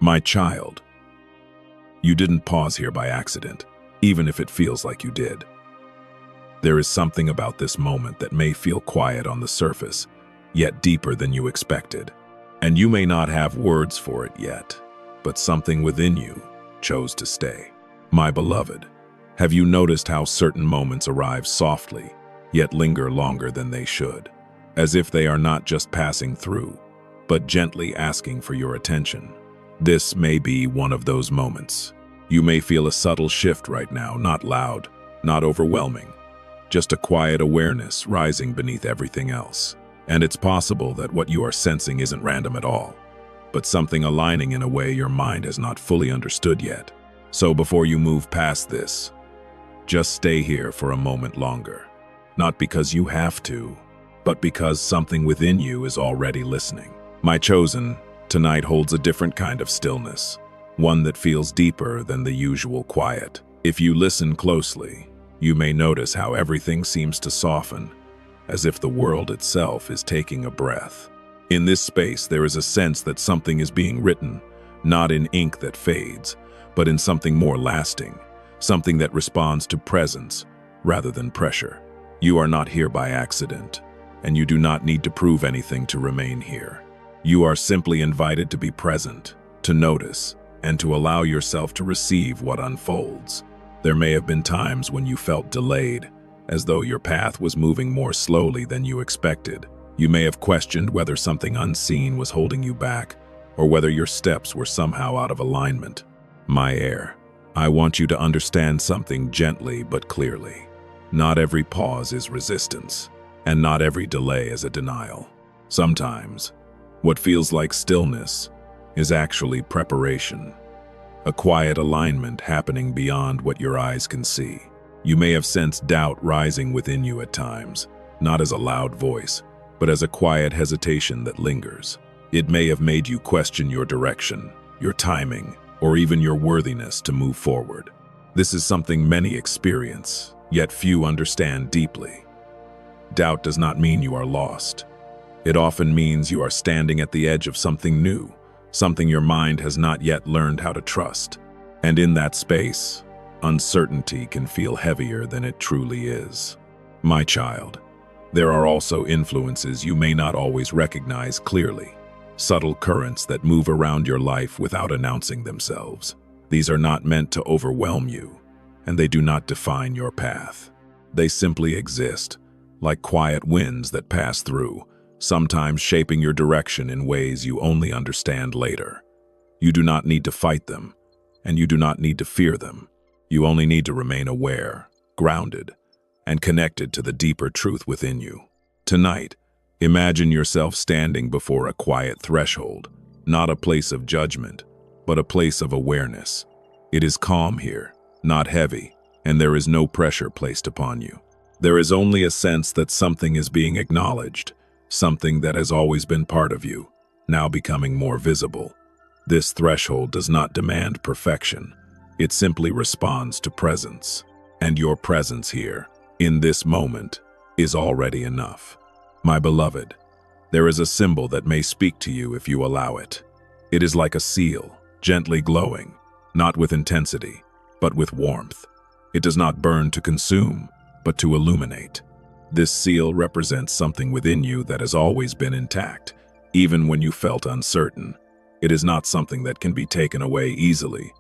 My child, you didn't pause here by accident, even if it feels like you did. There is something about this moment that may feel quiet on the surface, yet deeper than you expected. And you may not have words for it yet, but something within you chose to stay. My beloved, have you noticed how certain moments arrive softly, yet linger longer than they should, as if they are not just passing through, but gently asking for your attention? This may be one of those moments. You may feel a subtle shift right now, not loud, not overwhelming, just a quiet awareness rising beneath everything else. And it's possible that what you are sensing isn't random at all, but something aligning in a way your mind has not fully understood yet. So before you move past this, just stay here for a moment longer. Not because you have to, but because something within you is already listening. My chosen, tonight holds a different kind of stillness, one that feels deeper than the usual quiet. If you listen closely, you may notice how everything seems to soften, as if the world itself is taking a breath. In this space, there is a sense that something is being written, not in ink that fades, but in something more lasting, something that responds to presence rather than pressure. You are not here by accident, and you do not need to prove anything to remain here. You are simply invited to be present, to notice, and to allow yourself to receive what unfolds. There may have been times when you felt delayed, as though your path was moving more slowly than you expected. You may have questioned whether something unseen was holding you back, or whether your steps were somehow out of alignment. My heir, I want you to understand something gently but clearly. Not every pause is resistance, and not every delay is a denial. Sometimes, what feels like stillness is actually preparation, a quiet alignment happening beyond what your eyes can see. You may have sensed doubt rising within you at times, not as a loud voice, but as a quiet hesitation that lingers. It may have made you question your direction, your timing, or even your worthiness to move forward. This is something many experience, yet few understand deeply. Doubt does not mean you are lost. It often means you are standing at the edge of something new, something your mind has not yet learned how to trust. And in that space, uncertainty can feel heavier than it truly is. My child, there are also influences you may not always recognize clearly, subtle currents that move around your life without announcing themselves. These are not meant to overwhelm you, and they do not define your path. They simply exist, like quiet winds that pass through, sometimes shaping your direction in ways you only understand later. You do not need to fight them, and you do not need to fear them. You only need to remain aware, grounded, and connected to the deeper truth within you. Tonight, imagine yourself standing before a quiet threshold, not a place of judgment, but a place of awareness. It is calm here, not heavy, and there is no pressure placed upon you. There is only a sense that something is being acknowledged, something that has always been part of you, now becoming more visible. This threshold does not demand perfection. It simply responds to presence. And your presence here, in this moment, is already enough. My beloved, there is a symbol that may speak to you if you allow it. It is like a seal, gently glowing, not with intensity, but with warmth. It does not burn to consume, but to illuminate. This seal represents something within you that has always been intact, even when you felt uncertain. It is not something that can be taken away easily,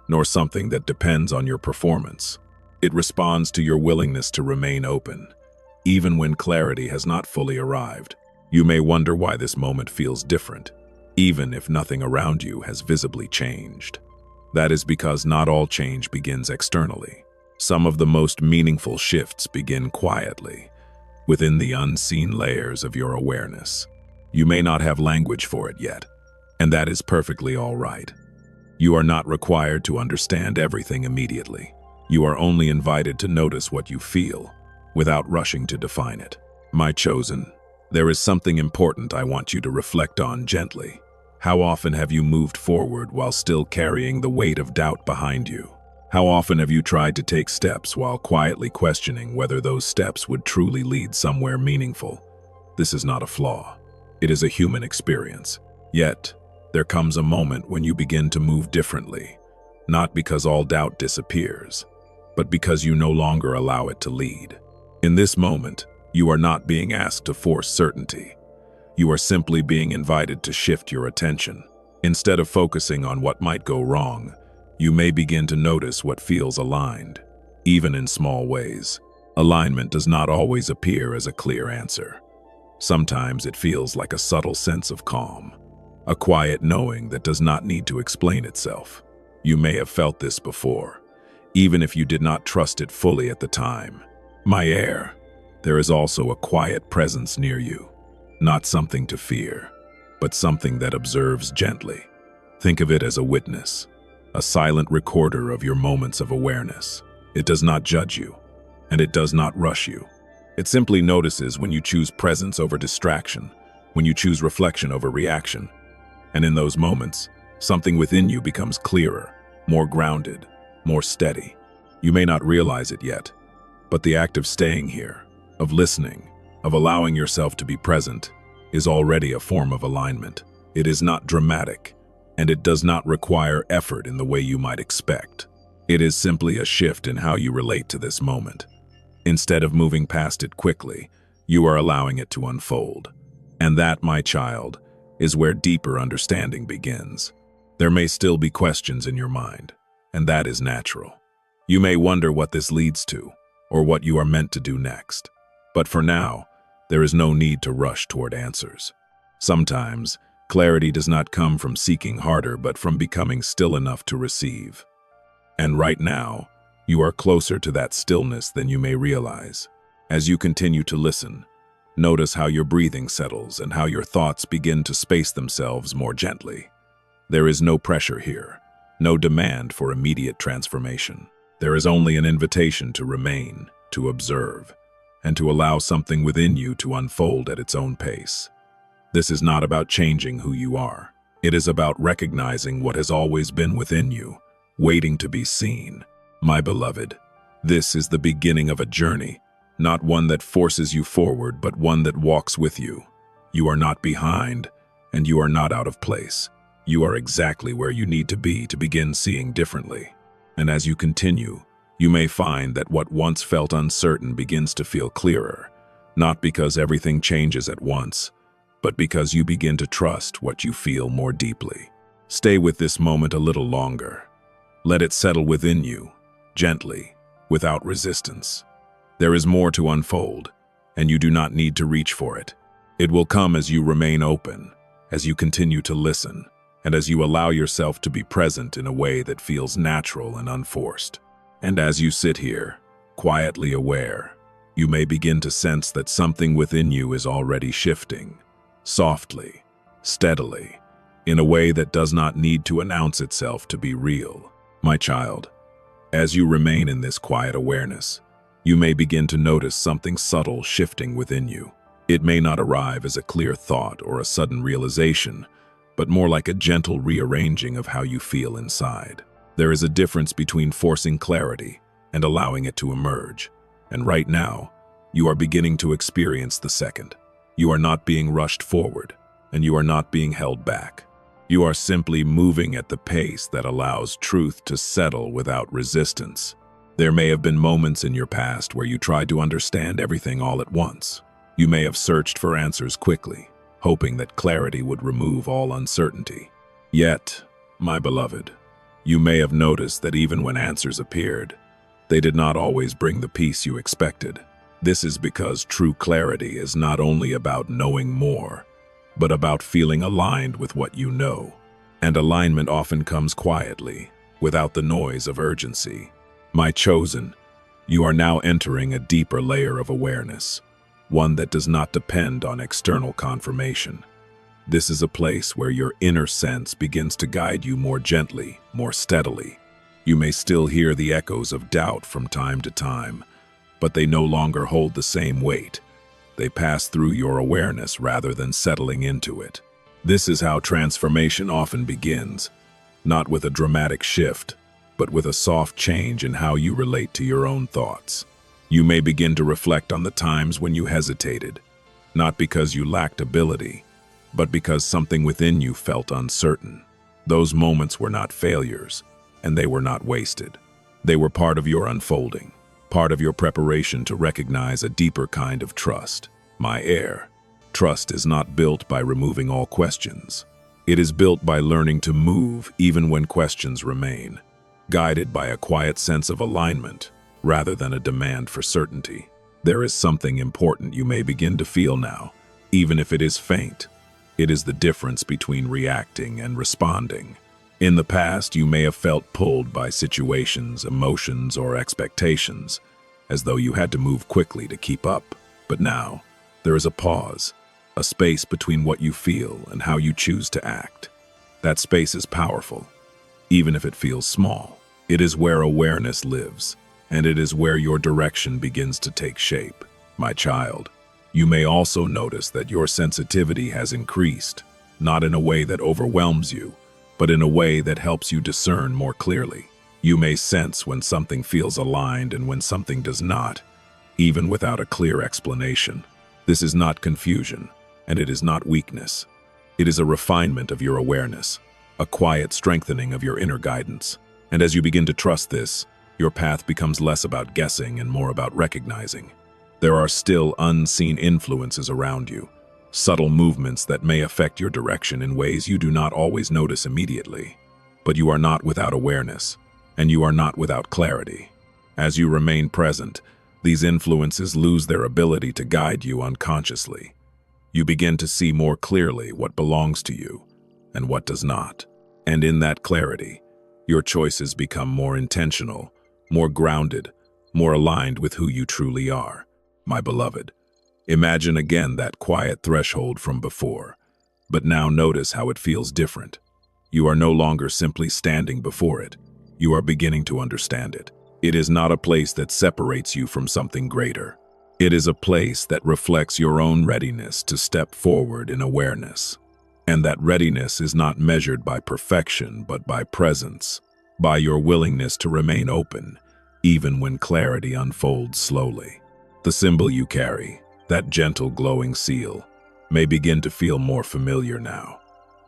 nor something that depends on your performance. It responds to your willingness to remain open, even when clarity has not fully arrived. You may wonder why this moment feels different, even if nothing around you has visibly changed. That is because not all change begins externally. Some of the most meaningful shifts begin quietly, within the unseen layers of your awareness. You may not have language for it yet, and that is perfectly all right. You are not required to understand everything immediately. You are only invited to notice what you feel, without rushing to define it. My chosen, there is something important I want you to reflect on gently. How often have you moved forward while still carrying the weight of doubt behind you? How often have you tried to take steps while quietly questioning whether those steps would truly lead somewhere meaningful? This is not a flaw. It is a human experience. Yet, There comes a moment when you begin to move differently, not because all doubt disappears, but because you no longer allow it to lead. In this moment, you are not being asked to force certainty. You are simply being invited to shift your attention. Instead of focusing on what might go wrong, you may begin to notice what feels aligned, even in small ways. Alignment does not always appear as a clear answer. Sometimes it feels like a subtle sense of calm, a quiet knowing that does not need to explain itself. You may have felt this before, even if you did not trust it fully at the time. My heir, there is also a quiet presence near you, not something to fear, but something that observes gently. Think of it as a witness, a silent recorder of your moments of awareness. It does not judge you, and it does not rush you. It simply notices when you choose presence over distraction, when you choose reflection over reaction. And in those moments, something within you becomes clearer, more grounded, more steady. You may not realize it yet, but the act of staying here, of listening, of allowing yourself to be present, is already a form of alignment. It is not dramatic, and it does not require effort in the way you might expect. It is simply a shift in how you relate to this moment. Instead of moving past it quickly, you are allowing it to unfold. And that, my child, is where deeper understanding begins. There may still be questions in your mind, and that is natural. You may wonder what this leads to, or what you are meant to do next. But for now, there is no need to rush toward answers. Sometimes, clarity does not come from seeking harder, but from becoming still enough to receive. And right now, you are closer to that stillness than you may realize. As you continue to listen, notice how your breathing settles and how your thoughts begin to space themselves more gently. There is no pressure here, no demand for immediate transformation. There is only an invitation to remain, to observe, and to allow something within you to unfold at its own pace. This is not about changing who you are. It is about recognizing what has always been within you, waiting to be seen. My beloved, this is the beginning of a journey, not one that forces you forward, but one that walks with you. You are not behind, and you are not out of place. You are exactly where you need to be to begin seeing differently. And as you continue, you may find that what once felt uncertain begins to feel clearer, not because everything changes at once, but because you begin to trust what you feel more deeply. Stay with this moment a little longer. Let it settle within you, gently, without resistance. There is more to unfold, and you do not need to reach for it. It will come as you remain open, as you continue to listen, and as you allow yourself to be present in a way that feels natural and unforced. And as you sit here, quietly aware, you may begin to sense that something within you is already shifting, softly, steadily, in a way that does not need to announce itself to be real. My child, as you remain in this quiet awareness, you may begin to notice something subtle shifting within you. It may not arrive as a clear thought or a sudden realization, but more like a gentle rearranging of how you feel inside. There is a difference between forcing clarity and allowing it to emerge. And right now, you are beginning to experience the second. You are not being rushed forward, and you are not being held back. You are simply moving at the pace that allows truth to settle without resistance. There may have been moments in your past where you tried to understand everything all at once. You may have searched for answers quickly, hoping that clarity would remove all uncertainty. Yet, my beloved, you may have noticed that even when answers appeared, they did not always bring the peace you expected. This is because true clarity is not only about knowing more, but about feeling aligned with what you know. And alignment often comes quietly, without the noise of urgency. My chosen, you are now entering a deeper layer of awareness, one that does not depend on external confirmation. This is a place where your inner sense begins to guide you more gently, more steadily. You may still hear the echoes of doubt from time to time, but they no longer hold the same weight. They pass through your awareness rather than settling into it. This is how transformation often begins, not with a dramatic shift, but with a soft change in how you relate to your own thoughts. You may begin to reflect on the times when you hesitated, not because you lacked ability, but because something within you felt uncertain. Those moments were not failures, and they were not wasted. They were part of your unfolding, part of your preparation to recognize a deeper kind of trust. My heir, trust is not built by removing all questions. It is built by learning to move even when questions remain, guided by a quiet sense of alignment rather than a demand for certainty. There is something important you may begin to feel now, even if it is faint. It is the difference between reacting and responding. In the past, you may have felt pulled by situations, emotions, or expectations, as though you had to move quickly to keep up. But now, there is a pause, a space between what you feel and how you choose to act. That space is powerful, even if it feels small. It is where awareness lives, and it is where your direction begins to take shape. My child, you may also notice that your sensitivity has increased, not in a way that overwhelms you, but in a way that helps you discern more clearly. You may sense when something feels aligned and when something does not, even without a clear explanation. This is not confusion, and it is not weakness. It is a refinement of your awareness, a quiet strengthening of your inner guidance. And as you begin to trust this, your path becomes less about guessing and more about recognizing. There are still unseen influences around you, subtle movements that may affect your direction in ways you do not always notice immediately. But you are not without awareness, and you are not without clarity. As you remain present, these influences lose their ability to guide you unconsciously. You begin to see more clearly what belongs to you and what does not. And in that clarity, your choices become more intentional, more grounded, more aligned with who you truly are. My beloved, imagine again that quiet threshold from before, but now notice how it feels different. You are no longer simply standing before it. You are beginning to understand it. It is not a place that separates you from something greater. It is a place that reflects your own readiness to step forward in awareness. And that readiness is not measured by perfection, but by presence, by your willingness to remain open, even when clarity unfolds slowly. The symbol you carry, that gentle glowing seal, may begin to feel more familiar now.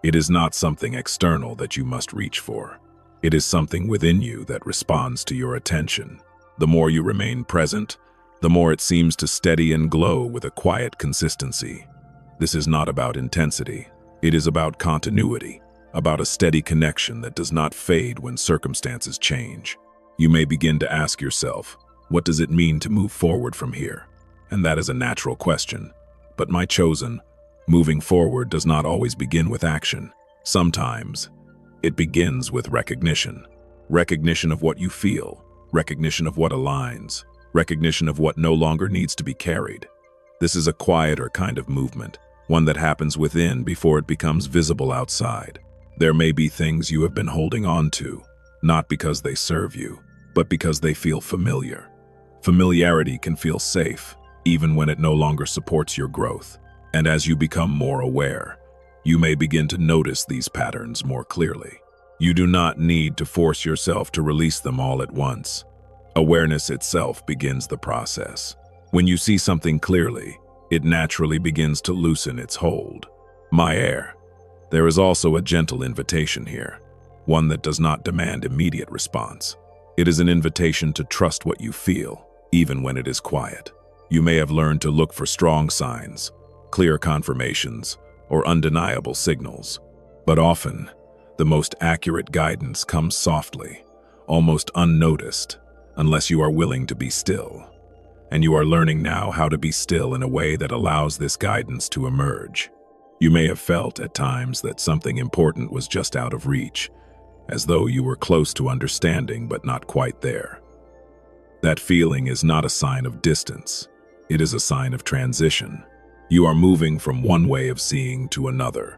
It is not something external that you must reach for. It is something within you that responds to your attention. The more you remain present, the more it seems to steady and glow with a quiet consistency. This is not about intensity. It is about continuity, about a steady connection that does not fade when circumstances change. You may begin to ask yourself, what does it mean to move forward from here? And that is a natural question. But my chosen, moving forward does not always begin with action. Sometimes, it begins with recognition. Recognition of what you feel, recognition of what aligns, recognition of what no longer needs to be carried. This is a quieter kind of movement, one that happens within before it becomes visible outside. There may be things you have been holding on to, not because they serve you, but because they feel familiar. Familiarity can feel safe, even when it no longer supports your growth. And as you become more aware, you may begin to notice these patterns more clearly. You do not need to force yourself to release them all at once. Awareness itself begins the process. When you see something clearly, it naturally begins to loosen its hold. My heir, there is also a gentle invitation here, one that does not demand immediate response. It is an invitation to trust what you feel, even when it is quiet. You may have learned to look for strong signs, clear confirmations, or undeniable signals. But often, the most accurate guidance comes softly, almost unnoticed, unless you are willing to be still. And you are learning now how to be still in a way that allows this guidance to emerge. You may have felt at times that something important was just out of reach, as though you were close to understanding but not quite there. That feeling is not a sign of distance. It is a sign of transition. You are moving from one way of seeing to another,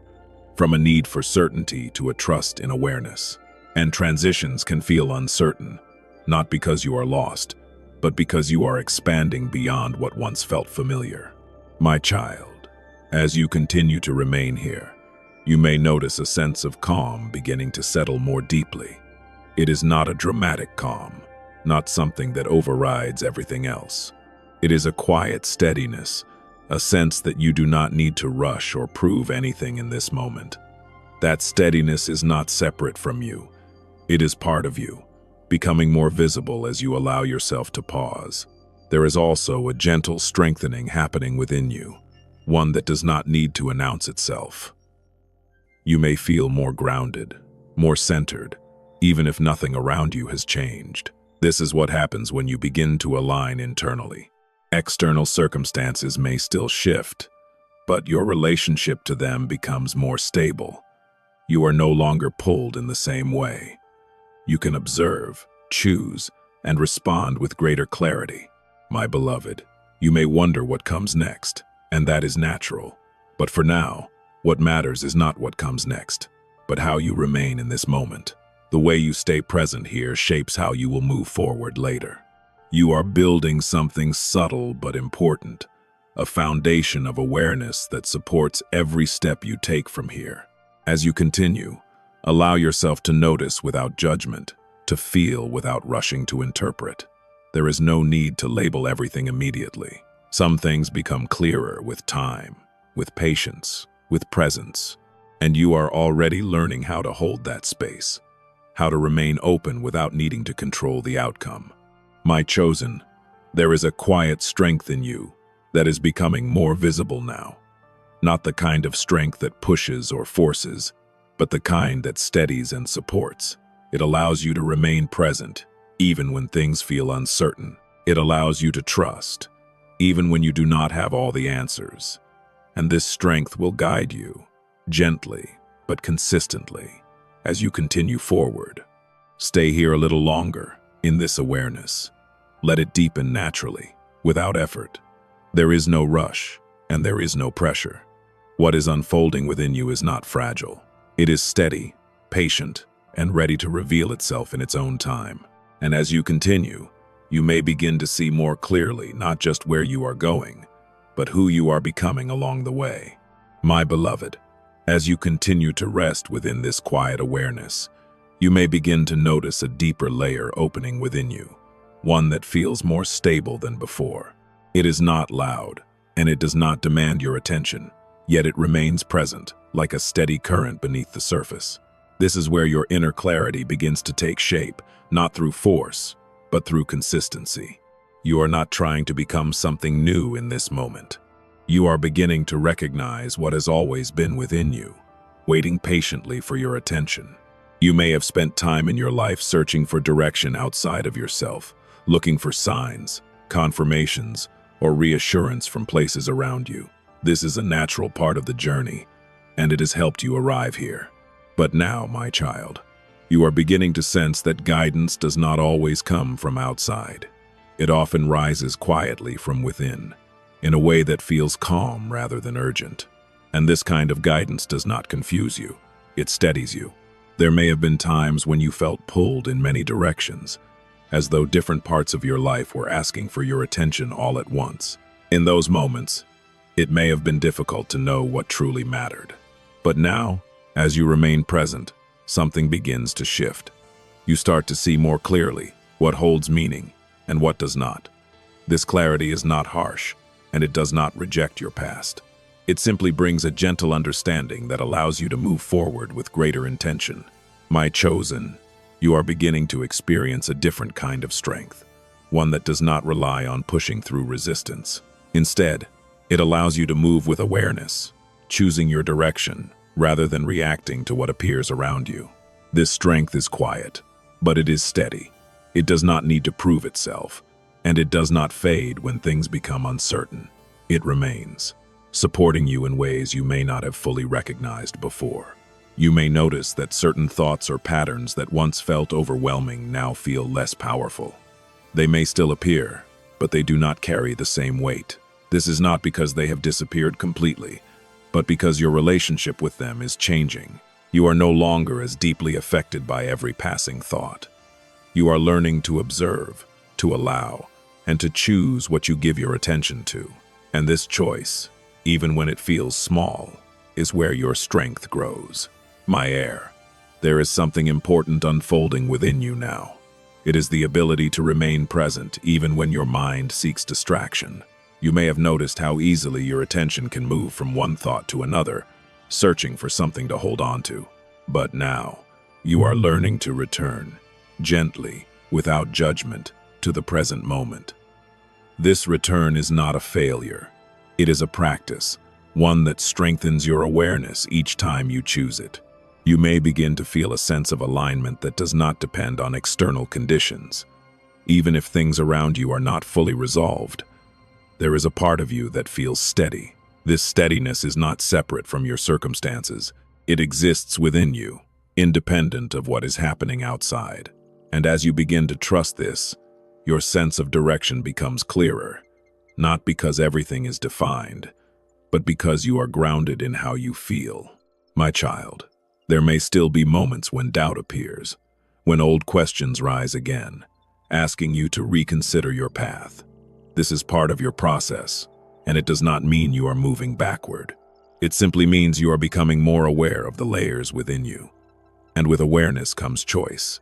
from a need for certainty to a trust in awareness. And transitions can feel uncertain, not because you are lost, but because you are expanding beyond what once felt familiar. My child, as you continue to remain here, you may notice a sense of calm beginning to settle more deeply. It is not a dramatic calm, not something that overrides everything else. It is a quiet steadiness, a sense that you do not need to rush or prove anything in this moment. That steadiness is not separate from you. It is part of you, becoming more visible as you allow yourself to pause. There is also a gentle strengthening happening within you, one that does not need to announce itself. You may feel more grounded, more centered, even if nothing around you has changed. This is what happens when you begin to align internally. External circumstances may still shift, but your relationship to them becomes more stable. You are no longer pulled in the same way. You can observe, choose, and respond with greater clarity. My beloved, you may wonder what comes next, and that is natural. But for now, what matters is not what comes next, but how you remain in this moment. The way you stay present here shapes how you will move forward later. You are building something subtle but important, a foundation of awareness that supports every step you take from here. As you continue, allow yourself to notice without judgment, to feel without rushing to interpret. There is no need to label everything immediately. Some things become clearer with time, with patience, with presence, and you are already learning how to hold that space, how to remain open without needing to control the outcome. My chosen, there is a quiet strength in you that is becoming more visible now. Not the kind of strength that pushes or forces, but the kind that steadies and supports. It allows you to remain present, even when things feel uncertain. It allows you to trust, even when you do not have all the answers. And this strength will guide you, gently but consistently, as you continue forward. Stay here a little longer, in this awareness. Let it deepen naturally, without effort. There is no rush, and there is no pressure. What is unfolding within you is not fragile. It is steady, patient, and ready to reveal itself in its own time. And as you continue, you may begin to see more clearly not just where you are going, but who you are becoming along the way. My beloved, as you continue to rest within this quiet awareness, you may begin to notice a deeper layer opening within you, one that feels more stable than before. It is not loud, and it does not demand your attention, yet it remains present, like a steady current beneath the surface. This is where your inner clarity begins to take shape, not through force, but through consistency. You are not trying to become something new in this moment. You are beginning to recognize what has always been within you, waiting patiently for your attention. You may have spent time in your life searching for direction outside of yourself, looking for signs, confirmations, or reassurance from places around you. This is a natural part of the journey, and it has helped you arrive here. But now, my child, you are beginning to sense that guidance does not always come from outside. It often rises quietly from within, in a way that feels calm rather than urgent. And this kind of guidance does not confuse you, it steadies you. There may have been times when you felt pulled in many directions, as though different parts of your life were asking for your attention all at once. In those moments, it may have been difficult to know what truly mattered. But now, as you remain present, something begins to shift. You start to see more clearly what holds meaning and what does not. This clarity is not harsh, and it does not reject your past. It simply brings a gentle understanding that allows you to move forward with greater intention. My chosen, you are beginning to experience a different kind of strength, one that does not rely on pushing through resistance. Instead, it allows you to move with awareness, choosing your direction rather than reacting to what appears around you. This strength is quiet, but it is steady. It does not need to prove itself, and it does not fade when things become uncertain. It remains, supporting you in ways you may not have fully recognized before. You may notice that certain thoughts or patterns that once felt overwhelming now feel less powerful. They may still appear, but they do not carry the same weight. This is not because they have disappeared completely, but because your relationship with them is changing. You are no longer as deeply affected by every passing thought. You are learning to observe, to allow, and to choose what you give your attention to. And this choice, even when it feels small, is where your strength grows. My heir, there is something important unfolding within you now. It is the ability to remain present even when your mind seeks distraction. You may have noticed how easily your attention can move from one thought to another, searching for something to hold on to. But now, you are learning to return, gently, without judgment, to the present moment. This return is not a failure. It is a practice, one that strengthens your awareness each time you choose it. You may begin to feel a sense of alignment that does not depend on external conditions. Even if things around you are not fully resolved, there is a part of you that feels steady. This steadiness is not separate from your circumstances. It exists within you, independent of what is happening outside. And as you begin to trust this, your sense of direction becomes clearer, not because everything is defined, but because you are grounded in how you feel. My child, there may still be moments when doubt appears, when old questions rise again, asking you to reconsider your path. This is part of your process, and it does not mean you are moving backward. It simply means you are becoming more aware of the layers within you. And with awareness comes choice.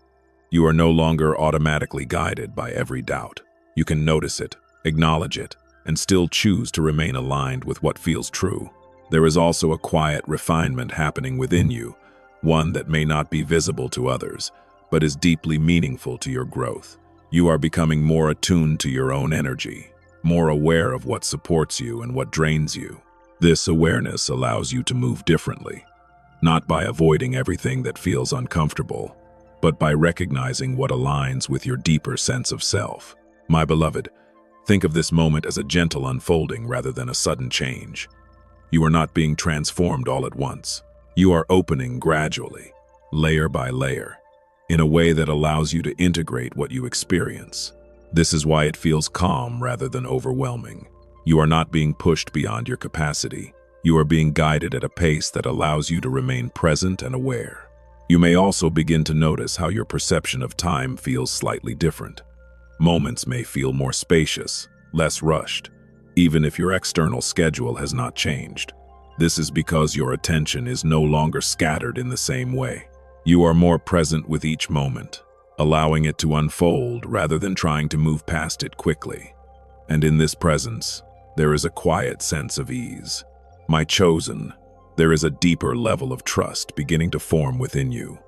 You are no longer automatically guided by every doubt. You can notice it, acknowledge it, and still choose to remain aligned with what feels true. There is also a quiet refinement happening within you, one that may not be visible to others, but is deeply meaningful to your growth. You are becoming more attuned to your own energy, more aware of what supports you and what drains you. This awareness allows you to move differently, not by avoiding everything that feels uncomfortable, but by recognizing what aligns with your deeper sense of self. My beloved, think of this moment as a gentle unfolding rather than a sudden change. You are not being transformed all at once. You are opening gradually, layer by layer, in a way that allows you to integrate what you experience. This is why it feels calm rather than overwhelming. You are not being pushed beyond your capacity. You are being guided at a pace that allows you to remain present and aware. You may also begin to notice how your perception of time feels slightly different. Moments may feel more spacious, less rushed, even if your external schedule has not changed. This is because your attention is no longer scattered in the same way. You are more present with each moment, allowing it to unfold rather than trying to move past it quickly. And in this presence, there is a quiet sense of ease. My chosen, there is a deeper level of trust beginning to form within you,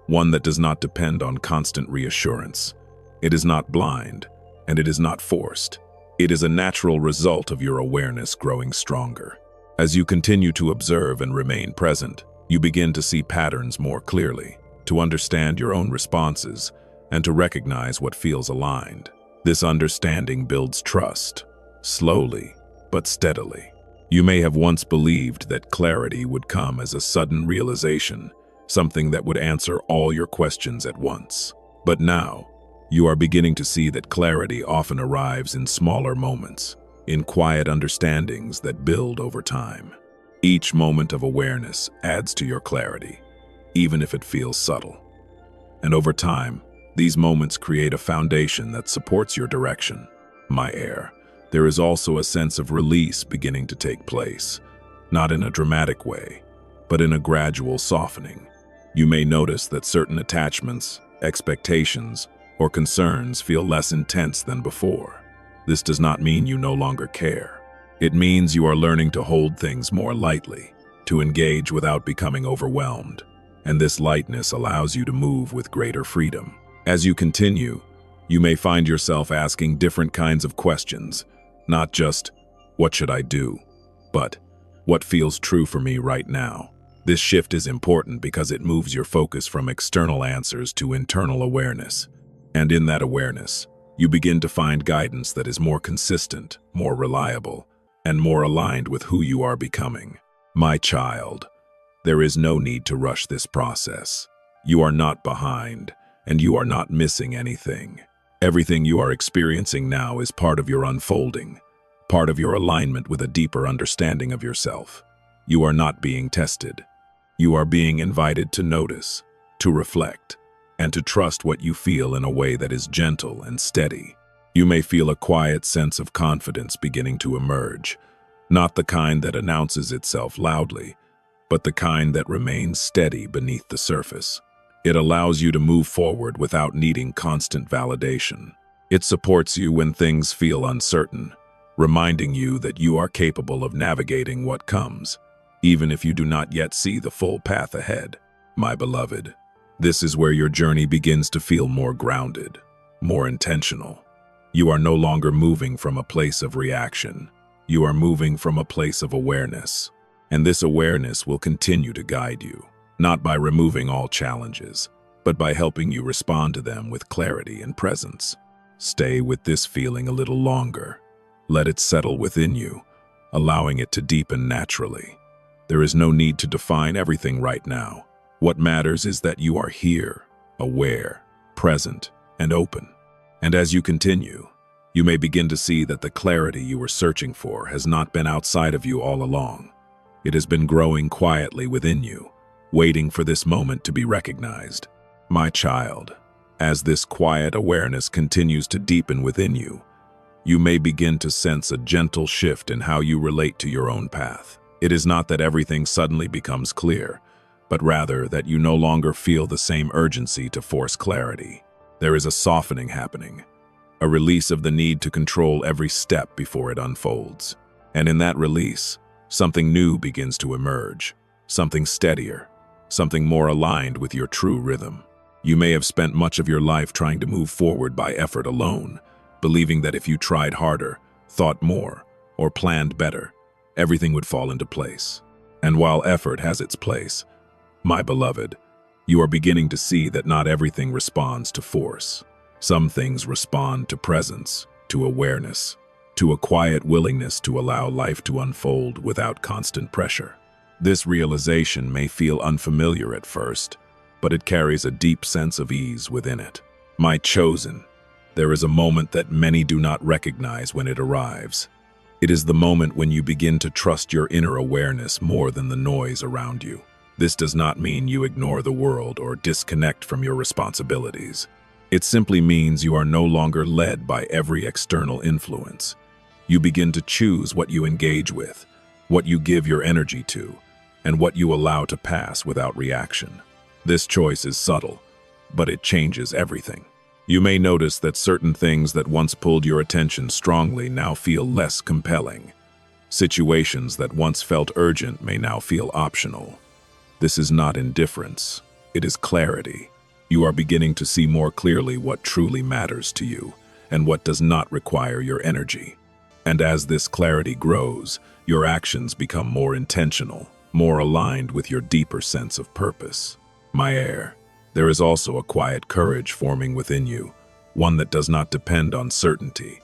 one that does not depend on constant reassurance. It is not blind, and it is not forced. It is a natural result of your awareness growing stronger. As you continue to observe and remain present, you begin to see patterns more clearly, to understand your own responses, and to recognize what feels aligned. This understanding builds trust, slowly but steadily. You may have once believed that clarity would come as a sudden realization, something that would answer all your questions at once. But now, you are beginning to see that clarity often arrives in smaller moments, in quiet understandings that build over time. Each moment of awareness adds to your clarity, even if it feels subtle. And over time, these moments create a foundation that supports your direction. My heir, there is also a sense of release beginning to take place, not in a dramatic way, but in a gradual softening. You may notice that certain attachments, expectations, or concerns feel less intense than before. This does not mean you no longer care. It means you are learning to hold things more lightly, to engage without becoming overwhelmed, and this lightness allows you to move with greater freedom. As you continue, you may find yourself asking different kinds of questions, not just, "What should I do?" but, "What feels true for me right now?" This shift is important because it moves your focus from external answers to internal awareness. And in that awareness, you begin to find guidance that is more consistent, more reliable, and more aligned with who you are becoming. My child, there is no need to rush this process. You are not behind, and you are not missing anything. Everything you are experiencing now is part of your unfolding, part of your alignment with a deeper understanding of yourself. You are not being tested. You are being invited to notice, to reflect, and to trust what you feel in a way that is gentle and steady. You may feel a quiet sense of confidence beginning to emerge, not the kind that announces itself loudly, but the kind that remains steady beneath the surface. It allows you to move forward without needing constant validation. It supports you when things feel uncertain, reminding you that you are capable of navigating what comes, even if you do not yet see the full path ahead. My beloved, this is where your journey begins to feel more grounded, more intentional. You are no longer moving from a place of reaction. You are moving from a place of awareness. And this awareness will continue to guide you, not by removing all challenges, but by helping you respond to them with clarity and presence. Stay with this feeling a little longer. Let it settle within you, allowing it to deepen naturally. There is no need to define everything right now. What matters is that you are here, aware, present, and open. And as you continue, you may begin to see that the clarity you were searching for has not been outside of you all along. It has been growing quietly within you, waiting for this moment to be recognized. My child, as this quiet awareness continues to deepen within you, you may begin to sense a gentle shift in how you relate to your own path. It is not that everything suddenly becomes clear, but rather that you no longer feel the same urgency to force clarity. There is a softening happening, a release of the need to control every step before it unfolds. And in that release, something new begins to emerge, something steadier, something more aligned with your true rhythm. You may have spent much of your life trying to move forward by effort alone, believing that if you tried harder, thought more, or planned better, everything would fall into place. And while effort has its place, my beloved, you are beginning to see that not everything responds to force. Some things respond to presence, to awareness, to a quiet willingness to allow life to unfold without constant pressure. This realization may feel unfamiliar at first, but it carries a deep sense of ease within it. My chosen, there is a moment that many do not recognize when it arrives. It is the moment when you begin to trust your inner awareness more than the noise around you. This does not mean you ignore the world or disconnect from your responsibilities. It simply means you are no longer led by every external influence. You begin to choose what you engage with, what you give your energy to, and what you allow to pass without reaction. This choice is subtle, but it changes everything. You may notice that certain things that once pulled your attention strongly now feel less compelling. Situations that once felt urgent may now feel optional. This is not indifference, it is clarity. You are beginning to see more clearly what truly matters to you and what does not require your energy. And as this clarity grows, your actions become more intentional, more aligned with your deeper sense of purpose. My heir, there is also a quiet courage forming within you, one that does not depend on certainty.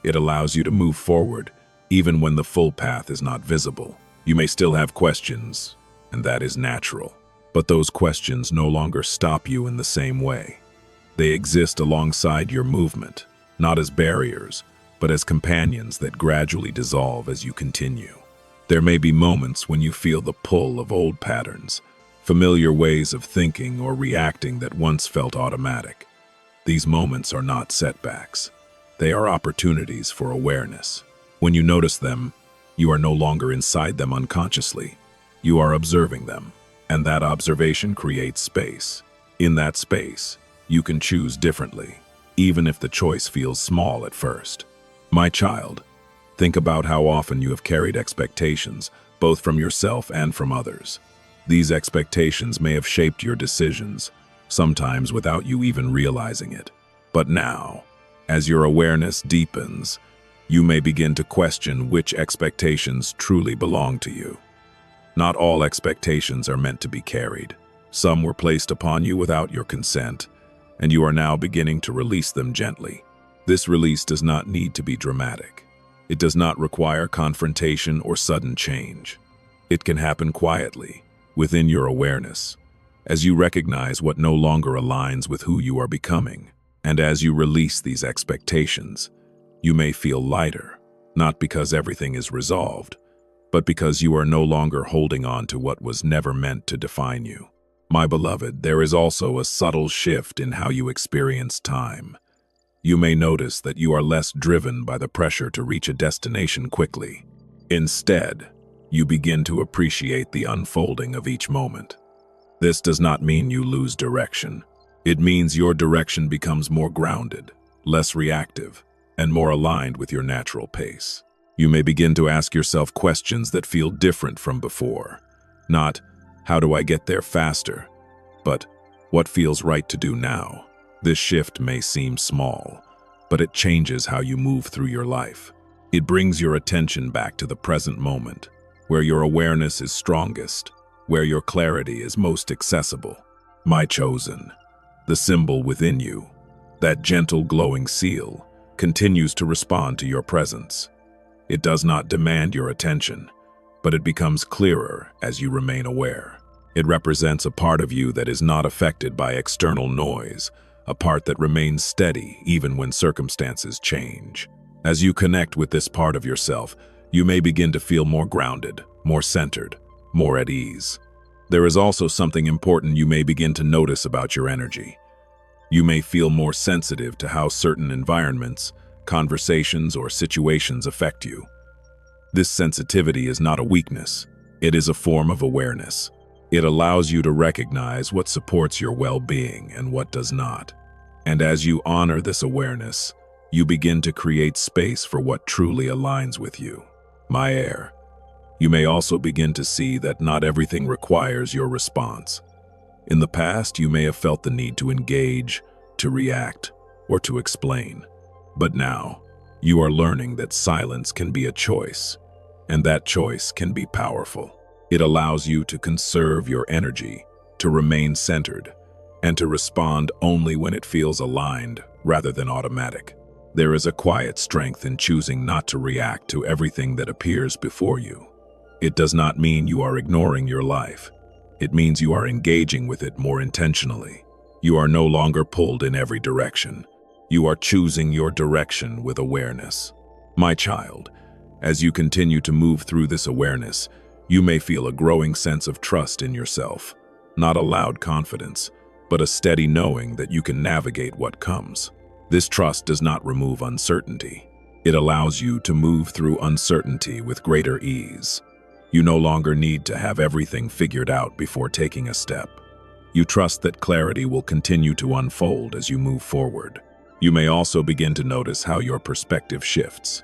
It allows you to move forward, even when the full path is not visible. You may still have questions, and that is natural. But those questions no longer stop you in the same way. They exist alongside your movement, not as barriers, but as companions that gradually dissolve as you continue. There may be moments when you feel the pull of old patterns, familiar ways of thinking or reacting that once felt automatic. These moments are not setbacks. They are opportunities for awareness. When you notice them, you are no longer inside them unconsciously. You are observing them, and that observation creates space. In that space, you can choose differently, even if the choice feels small at first. My child, think about how often you have carried expectations, both from yourself and from others. These expectations may have shaped your decisions, sometimes without you even realizing it. But now, as your awareness deepens, you may begin to question which expectations truly belong to you. Not all expectations are meant to be carried. Some were placed upon you without your consent, and you are now beginning to release them gently. This release does not need to be dramatic. It does not require confrontation or sudden change. It can happen quietly, within your awareness, as you recognize what no longer aligns with who you are becoming. And as you release these expectations, you may feel lighter, not because everything is resolved, but because you are no longer holding on to what was never meant to define you. My beloved, there is also a subtle shift in how you experience time. You may notice that you are less driven by the pressure to reach a destination quickly. Instead, you begin to appreciate the unfolding of each moment. This does not mean you lose direction. It means your direction becomes more grounded, less reactive, and more aligned with your natural pace. You may begin to ask yourself questions that feel different from before. Not, how do I get there faster? But, what feels right to do now? This shift may seem small, but it changes how you move through your life. It brings your attention back to the present moment, where your awareness is strongest, where your clarity is most accessible. My chosen, the symbol within you, that gentle glowing seal, continues to respond to your presence. It does not demand your attention, but it becomes clearer as you remain aware. It represents a part of you that is not affected by external noise, a part that remains steady even when circumstances change. As you connect with this part of yourself, you may begin to feel more grounded, more centered, more at ease. There is also something important you may begin to notice about your energy. You may feel more sensitive to how certain environments, conversations, or situations affect you. This sensitivity is not a weakness. It is a form of awareness. It allows you to recognize what supports your well-being and what does not. And as you honor this awareness, you begin to create space for what truly aligns with you. My heir, you may also begin to see that not everything requires your response. In the past, you may have felt the need to engage, to react, or to explain. But now, you are learning that silence can be a choice, and that choice can be powerful. It allows you to conserve your energy, to remain centered, and to respond only when it feels aligned rather than automatic. There is a quiet strength in choosing not to react to everything that appears before you. It does not mean you are ignoring your life. It means you are engaging with it more intentionally. You are no longer pulled in every direction. You are choosing your direction with awareness. My child, as you continue to move through this awareness, you may feel a growing sense of trust in yourself. Not a loud confidence, but a steady knowing that you can navigate what comes. This trust does not remove uncertainty. It allows you to move through uncertainty with greater ease. You no longer need to have everything figured out before taking a step. You trust that clarity will continue to unfold as you move forward. You may also begin to notice how your perspective shifts.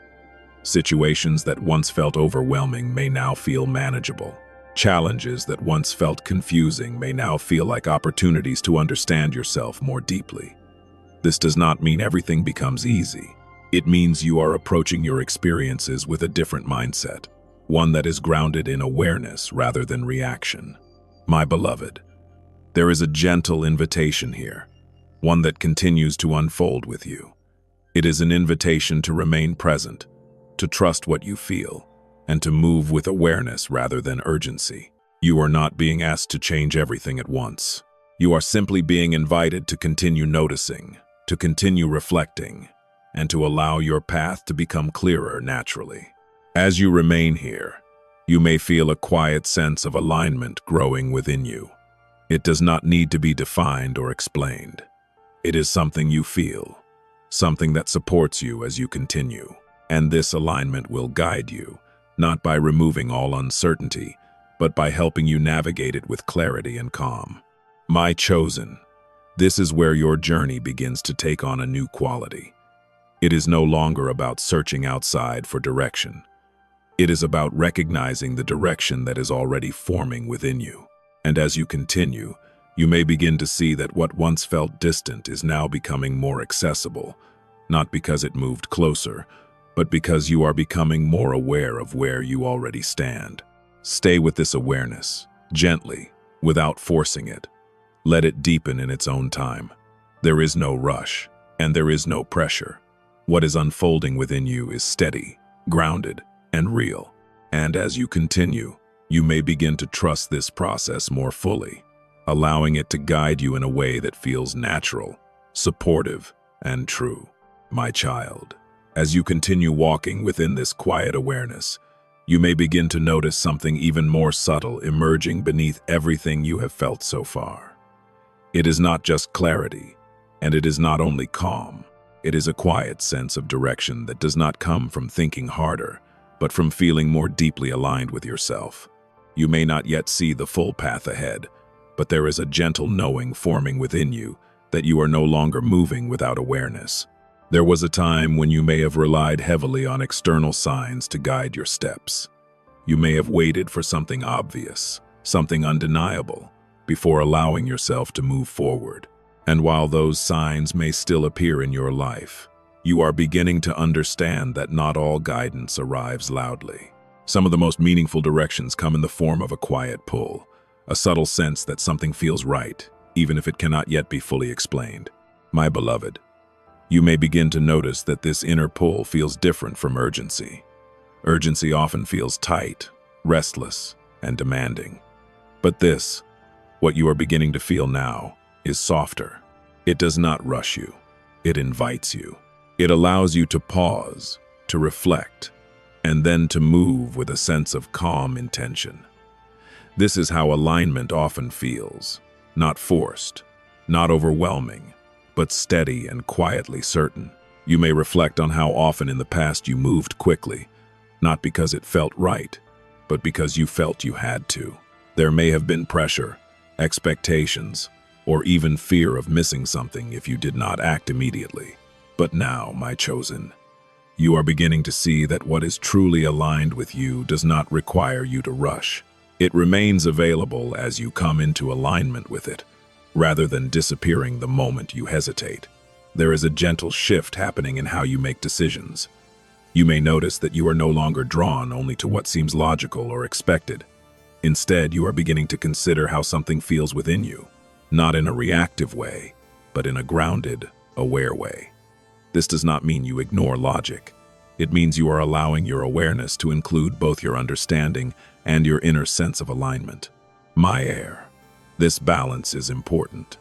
Situations that once felt overwhelming may now feel manageable. Challenges that once felt confusing may now feel like opportunities to understand yourself more deeply. This does not mean everything becomes easy. It means you are approaching your experiences with a different mindset, one that is grounded in awareness rather than reaction. My beloved, there is a gentle invitation here, one that continues to unfold with you. It is an invitation to remain present, to trust what you feel, and to move with awareness rather than urgency. You are not being asked to change everything at once. You are simply being invited to continue noticing, to continue reflecting, and to allow your path to become clearer naturally. As you remain here, you may feel a quiet sense of alignment growing within you. It does not need to be defined or explained. It is something you feel, something that supports you as you continue. And this alignment will guide you, not by removing all uncertainty, but by helping you navigate it with clarity and calm. My chosen, this is where your journey begins to take on a new quality. It is no longer about searching outside for direction. It is about recognizing the direction that is already forming within you. And as you continue, you may begin to see that what once felt distant is now becoming more accessible, not because it moved closer, but because you are becoming more aware of where you already stand. Stay with this awareness, gently, without forcing it. Let it deepen in its own time. There is no rush, and there is no pressure. What is unfolding within you is steady, grounded, and real. And as you continue, you may begin to trust this process more fully, allowing it to guide you in a way that feels natural, supportive, and true. My child, as you continue walking within this quiet awareness, you may begin to notice something even more subtle emerging beneath everything you have felt so far. It is not just clarity, and it is not only calm. It is a quiet sense of direction that does not come from thinking harder, but from feeling more deeply aligned with yourself. You may not yet see the full path ahead, but there is a gentle knowing forming within you that you are no longer moving without awareness. There was a time when you may have relied heavily on external signs to guide your steps. You may have waited for something obvious, something undeniable, before allowing yourself to move forward. And while those signs may still appear in your life, you are beginning to understand that not all guidance arrives loudly. Some of the most meaningful directions come in the form of a quiet pull, a subtle sense that something feels right, even if it cannot yet be fully explained. My beloved, you may begin to notice that this inner pull feels different from urgency. Urgency often feels tight, restless, and demanding. But this, what you are beginning to feel now, is softer. It does not rush you. It invites you. It allows you to pause, to reflect, and then to move with a sense of calm intention. This is how alignment often feels, not forced, not overwhelming, but steady and quietly certain. You may reflect on how often in the past you moved quickly, not because it felt right, but because you felt you had to. There may have been pressure, expectations, or even fear of missing something if you did not act immediately. But now, my chosen, you are beginning to see that what is truly aligned with you does not require you to rush. It remains available as you come into alignment with it, rather than disappearing the moment you hesitate. There is a gentle shift happening in how you make decisions. You may notice that you are no longer drawn only to what seems logical or expected. Instead, you are beginning to consider how something feels within you, not in a reactive way, but in a grounded, aware way. This does not mean you ignore logic. It means you are allowing your awareness to include both your understanding and your inner sense of alignment. My heir, this balance is important.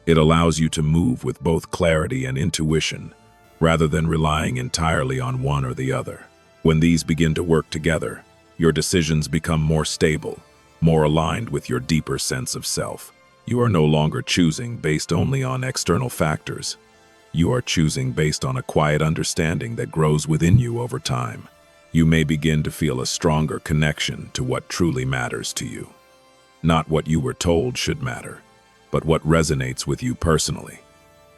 It allows you to move with both clarity and intuition, rather than relying entirely on one or the other. When these begin to work together, your decisions become more stable, more aligned with your deeper sense of self. You are no longer choosing based only on external factors. You are choosing based on a quiet understanding that grows within you over time. You may begin to feel a stronger connection to what truly matters to you. Not what you were told should matter, but what resonates with you personally.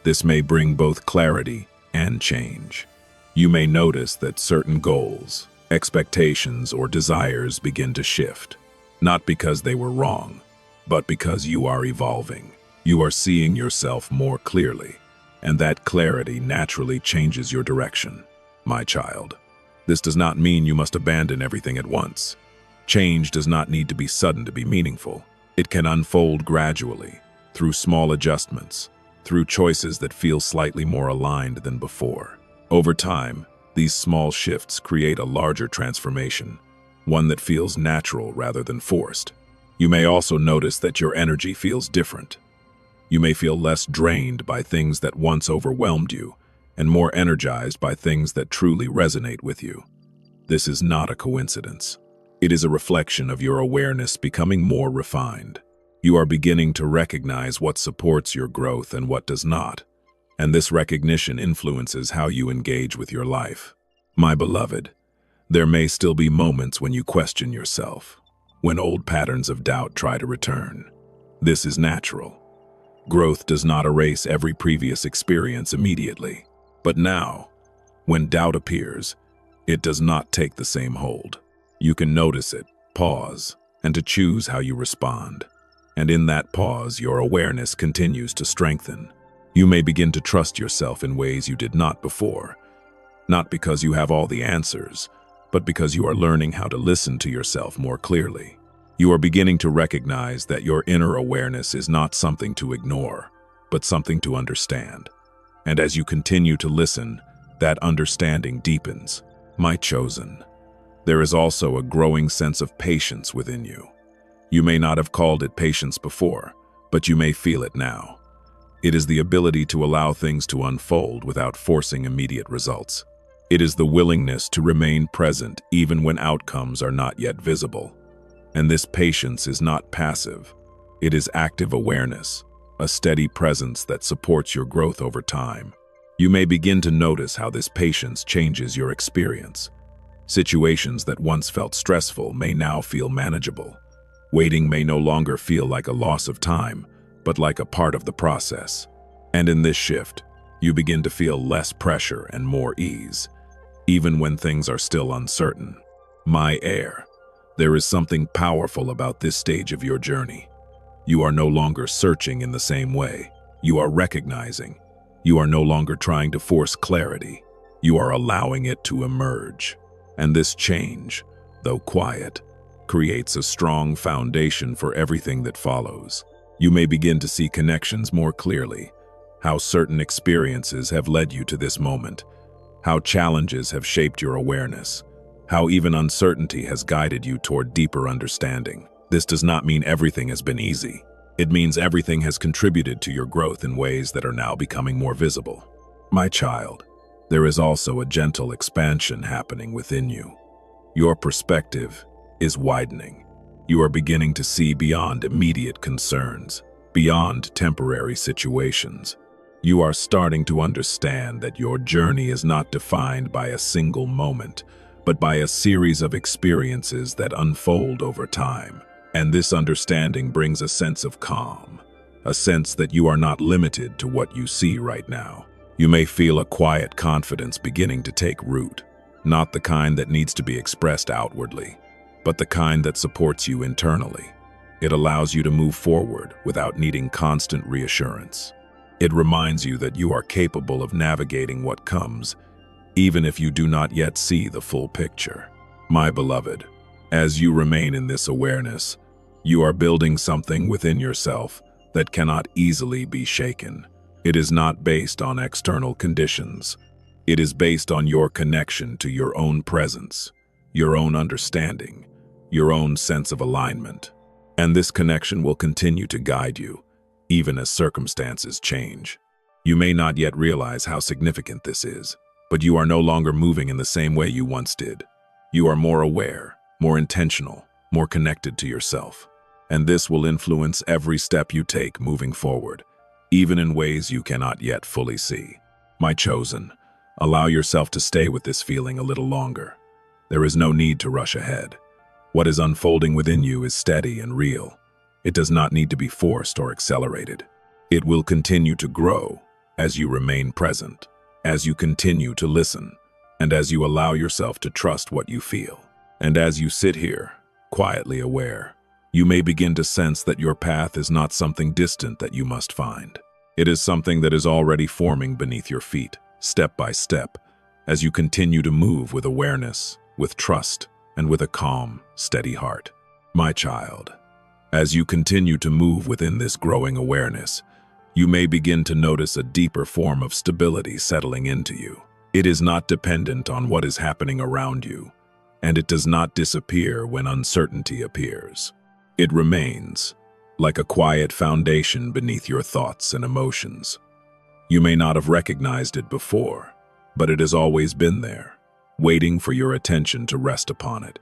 This may bring both clarity and change. You may notice that certain goals, expectations, or desires begin to shift, not because they were wrong, but because you are evolving. You are seeing yourself more clearly, and that clarity naturally changes your direction. My child, this does not mean you must abandon everything at once. Change does not need to be sudden to be meaningful. It can unfold gradually, through small adjustments, through choices that feel slightly more aligned than before. Over time, these small shifts create a larger transformation, one that feels natural rather than forced. You may also notice that your energy feels different. You may feel less drained by things that once overwhelmed you, and more energized by things that truly resonate with you. This is not a coincidence. It is a reflection of your awareness becoming more refined. You are beginning to recognize what supports your growth and what does not, and this recognition influences how you engage with your life. My beloved, there may still be moments when you question yourself, when old patterns of doubt try to return. This is natural. Growth does not erase every previous experience immediately. But now, when doubt appears, it does not take the same hold. You can notice it, pause, and to choose how you respond. And in that pause, your awareness continues to strengthen. You may begin to trust yourself in ways you did not before, not because you have all the answers, but because you are learning how to listen to yourself more clearly. You are beginning to recognize that your inner awareness is not something to ignore, but something to understand. And as you continue to listen, that understanding deepens. My chosen, there is also a growing sense of patience within you. You may not have called it patience before, but you may feel it now. It is the ability to allow things to unfold without forcing immediate results. It is the willingness to remain present even when outcomes are not yet visible. And this patience is not passive. It is active awareness, a steady presence that supports your growth over time. You may begin to notice how this patience changes your experience. Situations that once felt stressful may now feel manageable. Waiting may no longer feel like a loss of time, but like a part of the process. And in this shift, You begin to feel less pressure and more ease, even when things are still uncertain. My heir, there is something powerful about this stage of your journey. You are no longer searching in the same way. You are recognizing. You are no longer trying to force clarity. You are allowing it to emerge. And this change, though quiet, creates a strong foundation for everything that follows. You may begin to see connections more clearly, how certain experiences have led you to this moment, how challenges have shaped your awareness, how even uncertainty has guided you toward deeper understanding. This does not mean everything has been easy. It means everything has contributed to your growth in ways that are now becoming more visible. My child, there is also a gentle expansion happening within you. Your perspective is widening. You are beginning to see beyond immediate concerns, beyond temporary situations. You are starting to understand that your journey is not defined by a single moment, but by a series of experiences that unfold over time. And this understanding brings a sense of calm, a sense that you are not limited to what you see right now. You may feel a quiet confidence beginning to take root, not the kind that needs to be expressed outwardly, but the kind that supports you internally. It allows you to move forward without needing constant reassurance. It reminds you that you are capable of navigating what comes, even if you do not yet see the full picture. My beloved, as you remain in this awareness, you are building something within yourself that cannot easily be shaken. It is not based on external conditions. It is based on your connection to your own presence, your own understanding, your own sense of alignment. And this connection will continue to guide you, even as circumstances change. You may not yet realize how significant this is, but you are no longer moving in the same way you once did. You are more aware, more intentional, more connected to yourself. And this will influence every step you take moving forward, even in ways you cannot yet fully see. My chosen, allow yourself to stay with this feeling a little longer. There is no need to rush ahead. What is unfolding within you is steady and real. It does not need to be forced or accelerated. It will continue to grow as you remain present, as you continue to listen, and as you allow yourself to trust what you feel. And as you sit here, quietly aware, you may begin to sense that your path is not something distant that you must find. It is something that is already forming beneath your feet, step by step, as you continue to move with awareness, with trust, and with a calm, steady heart. My child, as you continue to move within this growing awareness, you may begin to notice a deeper form of stability settling into you. It is not dependent on what is happening around you, and it does not disappear when uncertainty appears. It remains, like a quiet foundation beneath your thoughts and emotions. You may not have recognized it before, but it has always been there, waiting for your attention to rest upon it.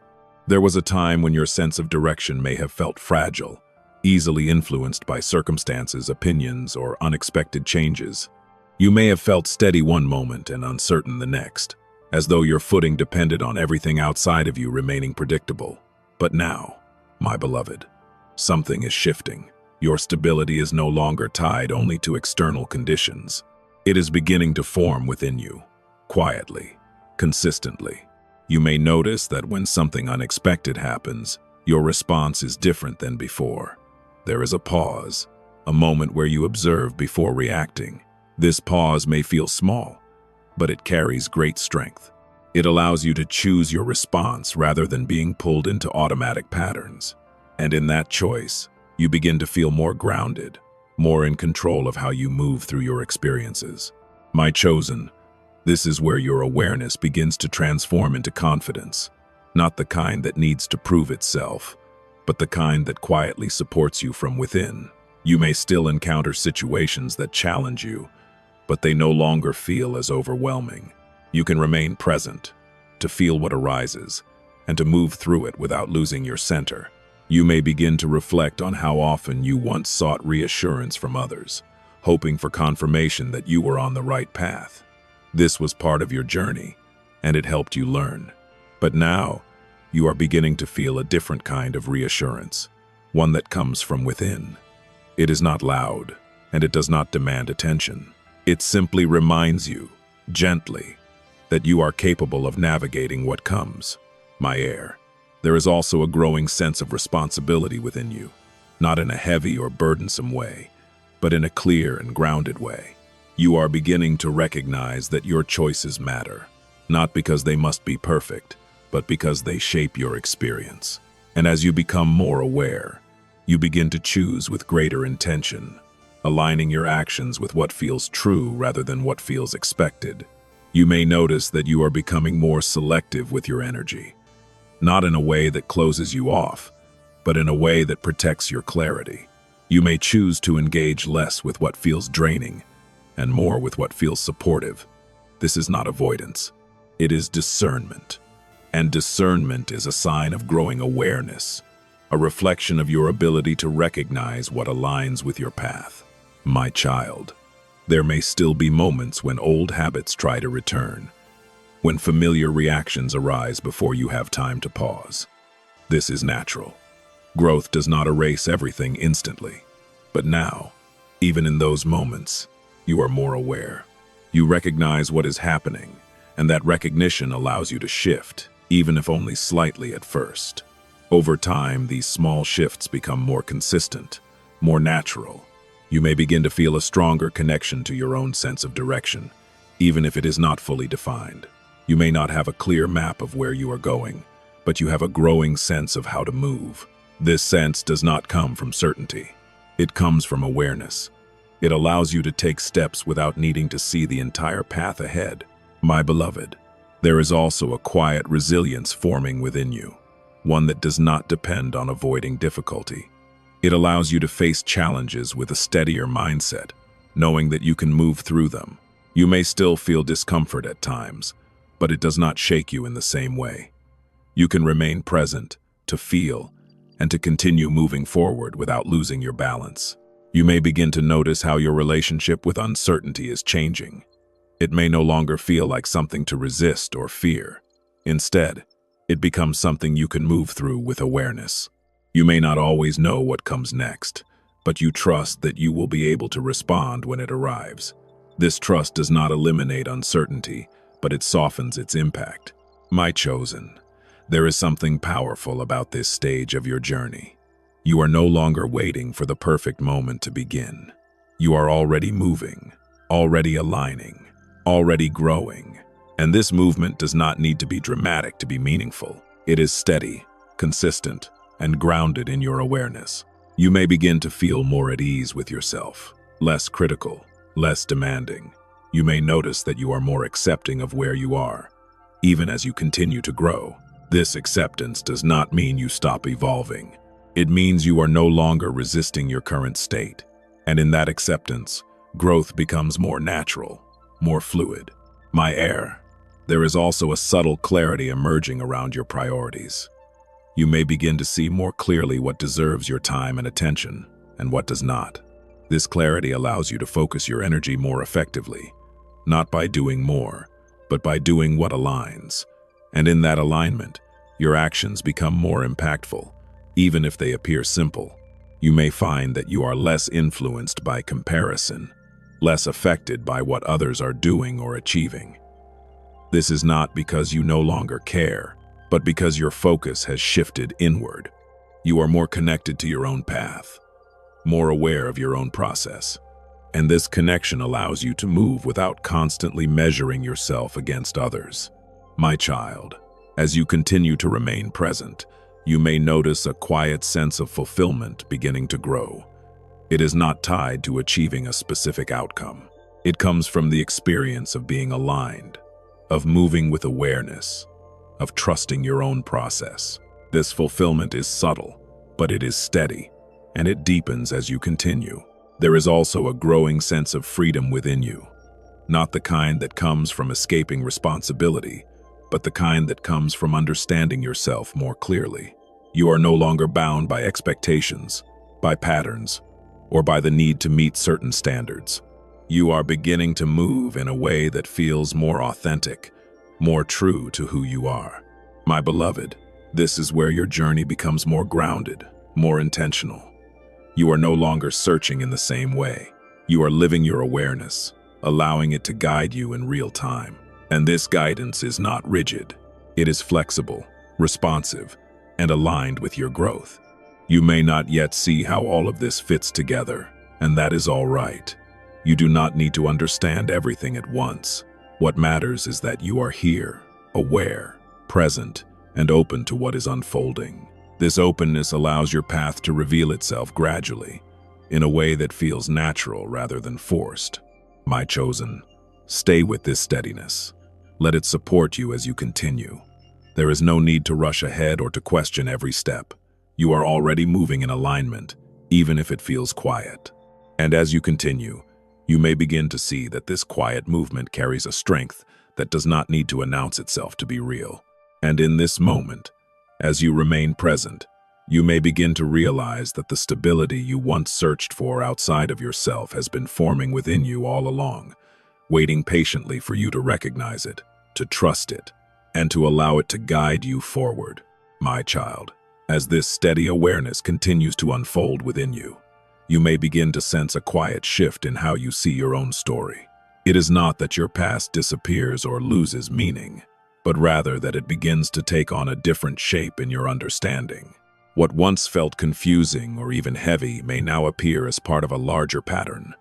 There was a time when your sense of direction may have felt fragile, easily influenced by circumstances, opinions, or unexpected changes. You may have felt steady one moment and uncertain the next, as though your footing depended on everything outside of you remaining predictable. But now, my beloved, something is shifting. Your stability is no longer tied only to external conditions. It is beginning to form within you, quietly, consistently. You may notice that when something unexpected happens, your response is different than before. There is a pause, a moment where you observe before reacting. This pause may feel small, but it carries great strength. It allows you to choose your response rather than being pulled into automatic patterns. And in that choice, you begin to feel more grounded, more in control of how you move through your experiences. My chosen, this is where your awareness begins to transform into confidence, not the kind that needs to prove itself, but the kind that quietly supports you from within. You may still encounter situations that challenge you, but they no longer feel as overwhelming. You can remain present, to feel what arises, and to move through it without losing your center. You may begin to reflect on how often you once sought reassurance from others, hoping for confirmation that you were on the right path. This was part of your journey, and it helped you learn. But now, you are beginning to feel a different kind of reassurance, one that comes from within. It is not loud, and it does not demand attention. It simply reminds you, gently, that you are capable of navigating what comes. My heir, there is also a growing sense of responsibility within you, not in a heavy or burdensome way, but in a clear and grounded way. You are beginning to recognize that your choices matter, not because they must be perfect, but because they shape your experience. And as you become more aware, you begin to choose with greater intention, aligning your actions with what feels true rather than what feels expected. You may notice that you are becoming more selective with your energy, not in a way that closes you off, but in a way that protects your clarity. You may choose to engage less with what feels draining and more with what feels supportive. This is not avoidance. It is discernment. And discernment is a sign of growing awareness, a reflection of your ability to recognize what aligns with your path. My child, there may still be moments when old habits try to return, when familiar reactions arise before you have time to pause. This is natural. Growth does not erase everything instantly. But now, even in those moments, you are more aware. You recognize what is happening, and that recognition allows you to shift, even if only slightly at first. Over time, these small shifts become more consistent, more natural. You may begin to feel a stronger connection to your own sense of direction, even if it is not fully defined. You may not have a clear map of where you are going, but you have a growing sense of how to move. This sense does not come from certainty. It comes from awareness. It allows you to take steps without needing to see the entire path ahead. My beloved, there is also a quiet resilience forming within you, one that does not depend on avoiding difficulty. It allows you to face challenges with a steadier mindset, knowing that you can move through them. You may still feel discomfort at times, but it does not shake you in the same way. You can remain present, to feel, and to continue moving forward without losing your balance. You may begin to notice how your relationship with uncertainty is changing. It may no longer feel like something to resist or fear. Instead, it becomes something you can move through with awareness. You may not always know what comes next, but you trust that you will be able to respond when it arrives. This trust does not eliminate uncertainty, but it softens its impact. My chosen, there is something powerful about this stage of your journey. You are no longer waiting for the perfect moment to begin. You are already moving, already aligning, already growing. And this movement does not need to be dramatic to be meaningful. It is steady, consistent, and grounded in your awareness. You may begin to feel more at ease with yourself, less critical, less demanding. You may notice that you are more accepting of where you are, even as you continue to grow. This acceptance does not mean you stop evolving. It means you are no longer resisting your current state. And in that acceptance, growth becomes more natural, more fluid. My heir, there is also a subtle clarity emerging around your priorities. You may begin to see more clearly what deserves your time and attention, and what does not. This clarity allows you to focus your energy more effectively, not by doing more, but by doing what aligns. And in that alignment, your actions become more impactful, even if they appear simple. You may find that you are less influenced by comparison, less affected by what others are doing or achieving. This is not because you no longer care, but because your focus has shifted inward. You are more connected to your own path, more aware of your own process. And this connection allows you to move without constantly measuring yourself against others. My child, as you continue to remain present, you may notice a quiet sense of fulfillment beginning to grow. It is not tied to achieving a specific outcome. It comes from the experience of being aligned, of moving with awareness, of trusting your own process. This fulfillment is subtle, but it is steady, and it deepens as you continue. There is also a growing sense of freedom within you, not the kind that comes from escaping responsibility, but the kind that comes from understanding yourself more clearly. You are no longer bound by expectations, by patterns, or by the need to meet certain standards. You are beginning to move in a way that feels more authentic, more true to who you are. My beloved, this is where your journey becomes more grounded, more intentional. You are no longer searching in the same way. You are living your awareness, allowing it to guide you in real time. And this guidance is not rigid. It is flexible, responsive, and aligned with your growth. You may not yet see how all of this fits together, and that is all right. You do not need to understand everything at once. What matters is that you are here, aware, present, and open to what is unfolding. This openness allows your path to reveal itself gradually, in a way that feels natural rather than forced. My chosen, stay with this steadiness. Let it support you as you continue. There is no need to rush ahead or to question every step. You are already moving in alignment, even if it feels quiet. And as you continue, you may begin to see that this quiet movement carries a strength that does not need to announce itself to be real. And in this moment, as you remain present, you may begin to realize that the stability you once searched for outside of yourself has been forming within you all along, waiting patiently for you to recognize it, to trust it, and to allow it to guide you forward. My child, as this steady awareness continues to unfold within you, you may begin to sense a quiet shift in how you see your own story. It is not that your past disappears or loses meaning, but rather that it begins to take on a different shape in your understanding. What once felt confusing or even heavy may now appear as part of a larger pattern,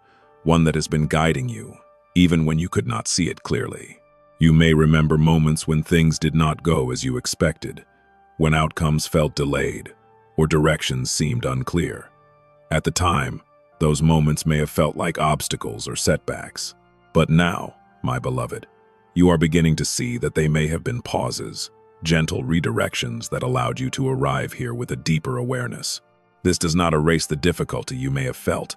one that has been guiding you, even when you could not see it clearly. You may remember moments when things did not go as you expected, when outcomes felt delayed, or directions seemed unclear. At the time, those moments may have felt like obstacles or setbacks. But now, my beloved, you are beginning to see that they may have been pauses, gentle redirections that allowed you to arrive here with a deeper awareness. This does not erase the difficulty you may have felt,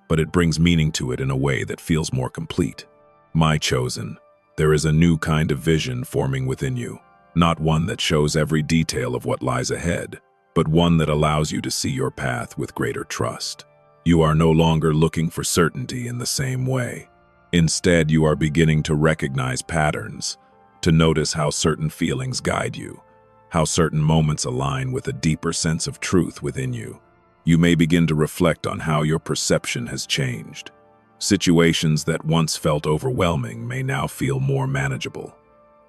but it brings meaning to it in a way that feels more complete. My chosen, there is a new kind of vision forming within you, not one that shows every detail of what lies ahead, but one that allows you to see your path with greater trust. You are no longer looking for certainty in the same way. Instead, you are beginning to recognize patterns, to notice how certain feelings guide you, how certain moments align with a deeper sense of truth within you. You may begin to reflect on how your perception has changed. Situations that once felt overwhelming may now feel more manageable.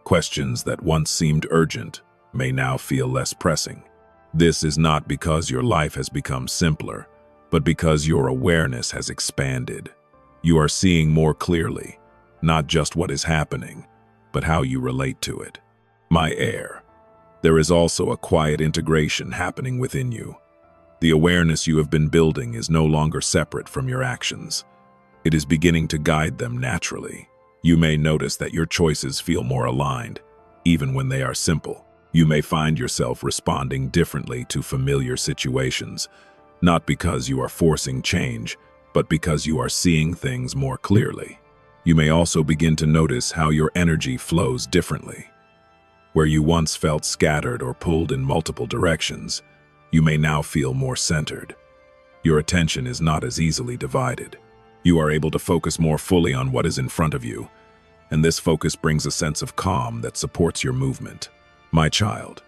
Questions that once seemed urgent may now feel less pressing. This is not because your life has become simpler, but because your awareness has expanded. You are seeing more clearly, not just what is happening, but how you relate to it. My heir, there is also a quiet integration happening within you. The awareness you have been building is no longer separate from your actions. It is beginning to guide them naturally. You may notice that your choices feel more aligned, even when they are simple. You may find yourself responding differently to familiar situations, not because you are forcing change, but because you are seeing things more clearly. You may also begin to notice how your energy flows differently. Where you once felt scattered or pulled in multiple directions, you may now feel more centered. Your attention is not as easily divided. You are able to focus more fully on what is in front of you, and this focus brings a sense of calm that supports your movement. My child,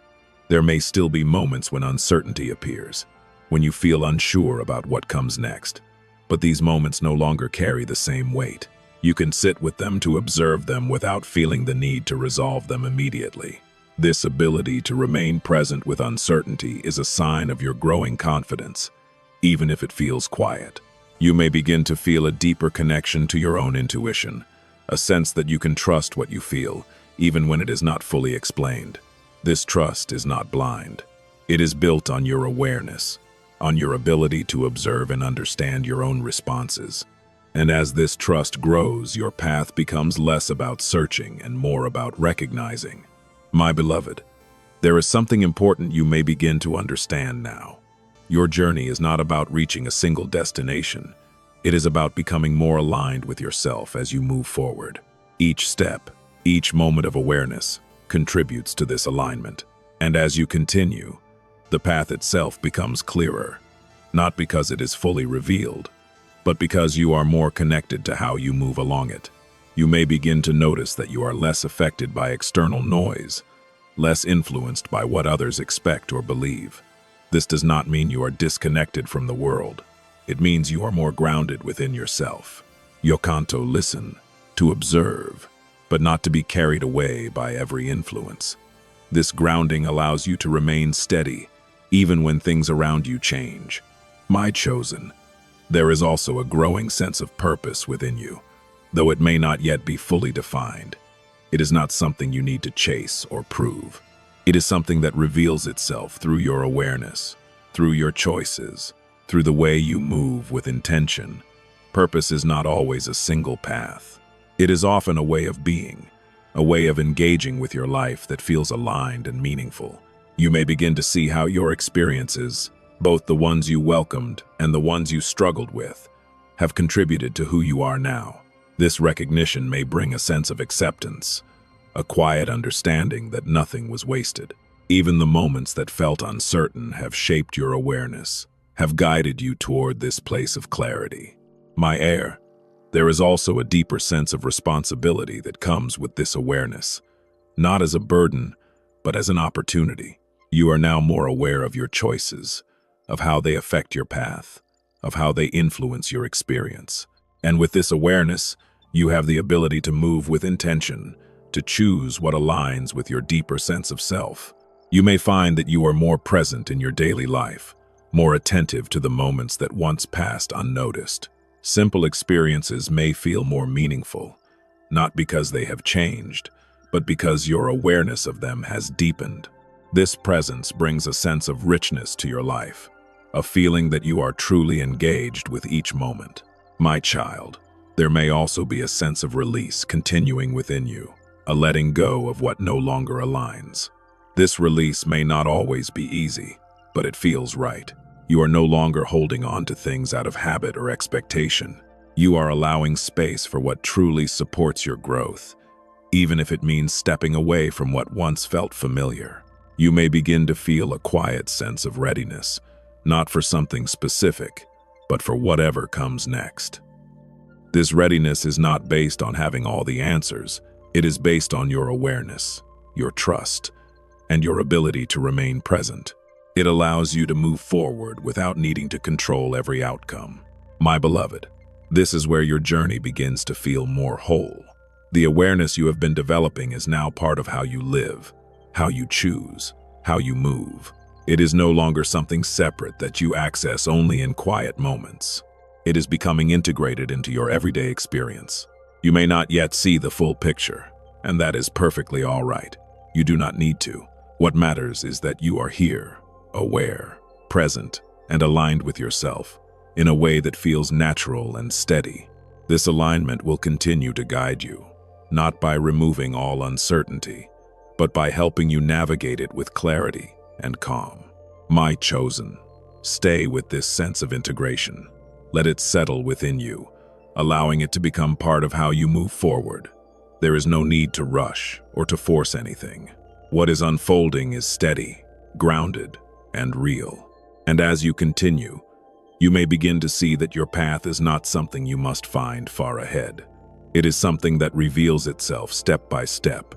there may still be moments when uncertainty appears, when you feel unsure about what comes next, but these moments no longer carry the same weight. You can sit with them to observe them without feeling the need to resolve them immediately. This ability to remain present with uncertainty is a sign of your growing confidence, even if it feels quiet. You may begin to feel a deeper connection to your own intuition, a sense that you can trust what you feel, even when it is not fully explained. This trust is not blind. It is built on your awareness, on your ability to observe and understand your own responses. And as this trust grows, your path becomes less about searching and more about recognizing. My beloved, there is something important you may begin to understand now. Your journey is not about reaching a single destination. It is about becoming more aligned with yourself as you move forward. Each step, each moment of awareness, contributes to this alignment. And as you continue, the path itself becomes clearer, not because it is fully revealed, but because you are more connected to how you move along it. You may begin to notice that you are less affected by external noise, less influenced by what others expect or believe. This does not mean you are disconnected from the world. It means you are more grounded within yourself. Yokanto, listen. to observe, but not to be carried away by every influence. This grounding allows you to remain steady, even when things around you change. My chosen, there is also a growing sense of purpose within you, though it may not yet be fully defined. It is not something you need to chase or prove. It is something that reveals itself through your awareness, through your choices, through the way you move with intention. Purpose is not always a single path. It is often a way of being, a way of engaging with your life that feels aligned and meaningful. You may begin to see how your experiences, both the ones you welcomed and the ones you struggled with, have contributed to who you are now. This recognition may bring a sense of acceptance, a quiet understanding that nothing was wasted. Even the moments that felt uncertain have shaped your awareness, have guided you toward this place of clarity. My heir, there is also a deeper sense of responsibility that comes with this awareness, not as a burden, but as an opportunity. You are now more aware of your choices, of how they affect your path, of how they influence your experience. And with this awareness, you have the ability to move with intention, to choose what aligns with your deeper sense of self. You may find that you are more present in your daily life, more attentive to the moments that once passed unnoticed. Simple experiences may feel more meaningful, not because they have changed, but because your awareness of them has deepened. This presence brings a sense of richness to your life, a feeling that you are truly engaged with each moment. My child, there may also be a sense of release continuing within you, a letting go of what no longer aligns. This release may not always be easy, but it feels right. You are no longer holding on to things out of habit or expectation. You are allowing space for what truly supports your growth, even if it means stepping away from what once felt familiar. You may begin to feel a quiet sense of readiness, not for something specific, but for whatever comes next. This readiness is not based on having all the answers. It is based on your awareness, your trust, and your ability to remain present. It allows you to move forward without needing to control every outcome. My beloved, this is where your journey begins to feel more whole. The awareness you have been developing is now part of how you live, how you choose, how you move. It is no longer something separate that you access only in quiet moments. It is becoming integrated into your everyday experience. You may not yet see the full picture, and that is perfectly all right. You do not need to. What matters is that you are here, aware, present, and aligned with yourself in a way that feels natural and steady. This alignment will continue to guide you, not by removing all uncertainty, but by helping you navigate it with clarity and calm. My chosen, stay with this sense of integration. Let it settle within you, allowing it to become part of how you move forward. There is no need to rush or to force anything. What is unfolding is steady, grounded, and real. And as you continue, you may begin to see that your path is not something you must find far ahead. It is something that reveals itself step by step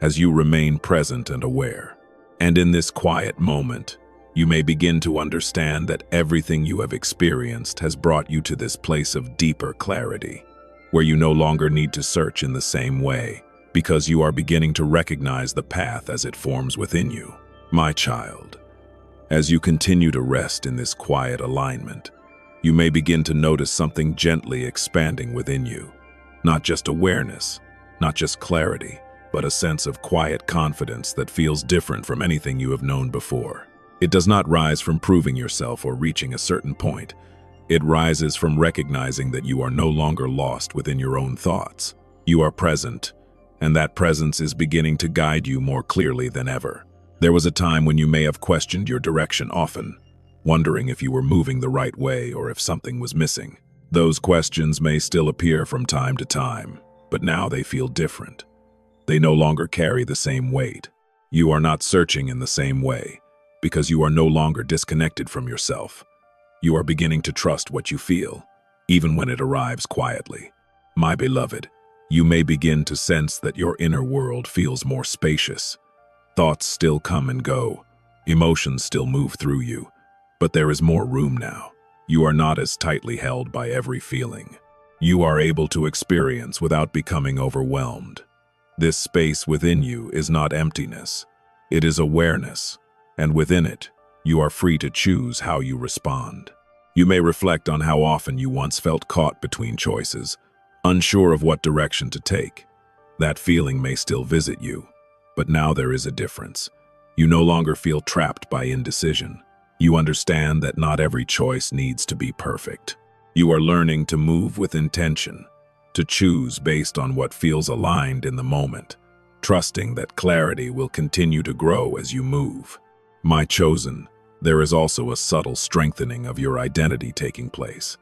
as you remain present and aware. And in this quiet moment, you may begin to understand that everything you have experienced has brought you to this place of deeper clarity, where you no longer need to search in the same way, because you are beginning to recognize the path as it forms within you. My child, as you continue to rest in this quiet alignment, you may begin to notice something gently expanding within you. Not just awareness, not just clarity, but a sense of quiet confidence that feels different from anything you have known before. It does not rise from proving yourself or reaching a certain point. It rises from recognizing that you are no longer lost within your own thoughts. You are present, and that presence is beginning to guide you more clearly than ever. There was a time when you may have questioned your direction often, wondering if you were moving the right way or if something was missing. Those questions may still appear from time to time, but now they feel different. They no longer carry the same weight. You are not searching in the same way, because you are no longer disconnected from yourself. You are beginning to trust what you feel, even when it arrives quietly. My beloved, you may begin to sense that your inner world feels more spacious. Thoughts still come and go, emotions still move through you, but there is more room now. You are not as tightly held by every feeling. you are able to experience without becoming overwhelmed. This space within you is not emptiness, it is awareness, and within it, you are free to choose how you respond. You may reflect on how often you once felt caught between choices, unsure of what direction to take. That feeling may still visit you, but now there is a difference. You no longer feel trapped by indecision. You understand that not every choice needs to be perfect. You are learning to move with intention, to choose based on what feels aligned in the moment, trusting that clarity will continue to grow as you move. My chosen, there is also a subtle strengthening of your identity taking place.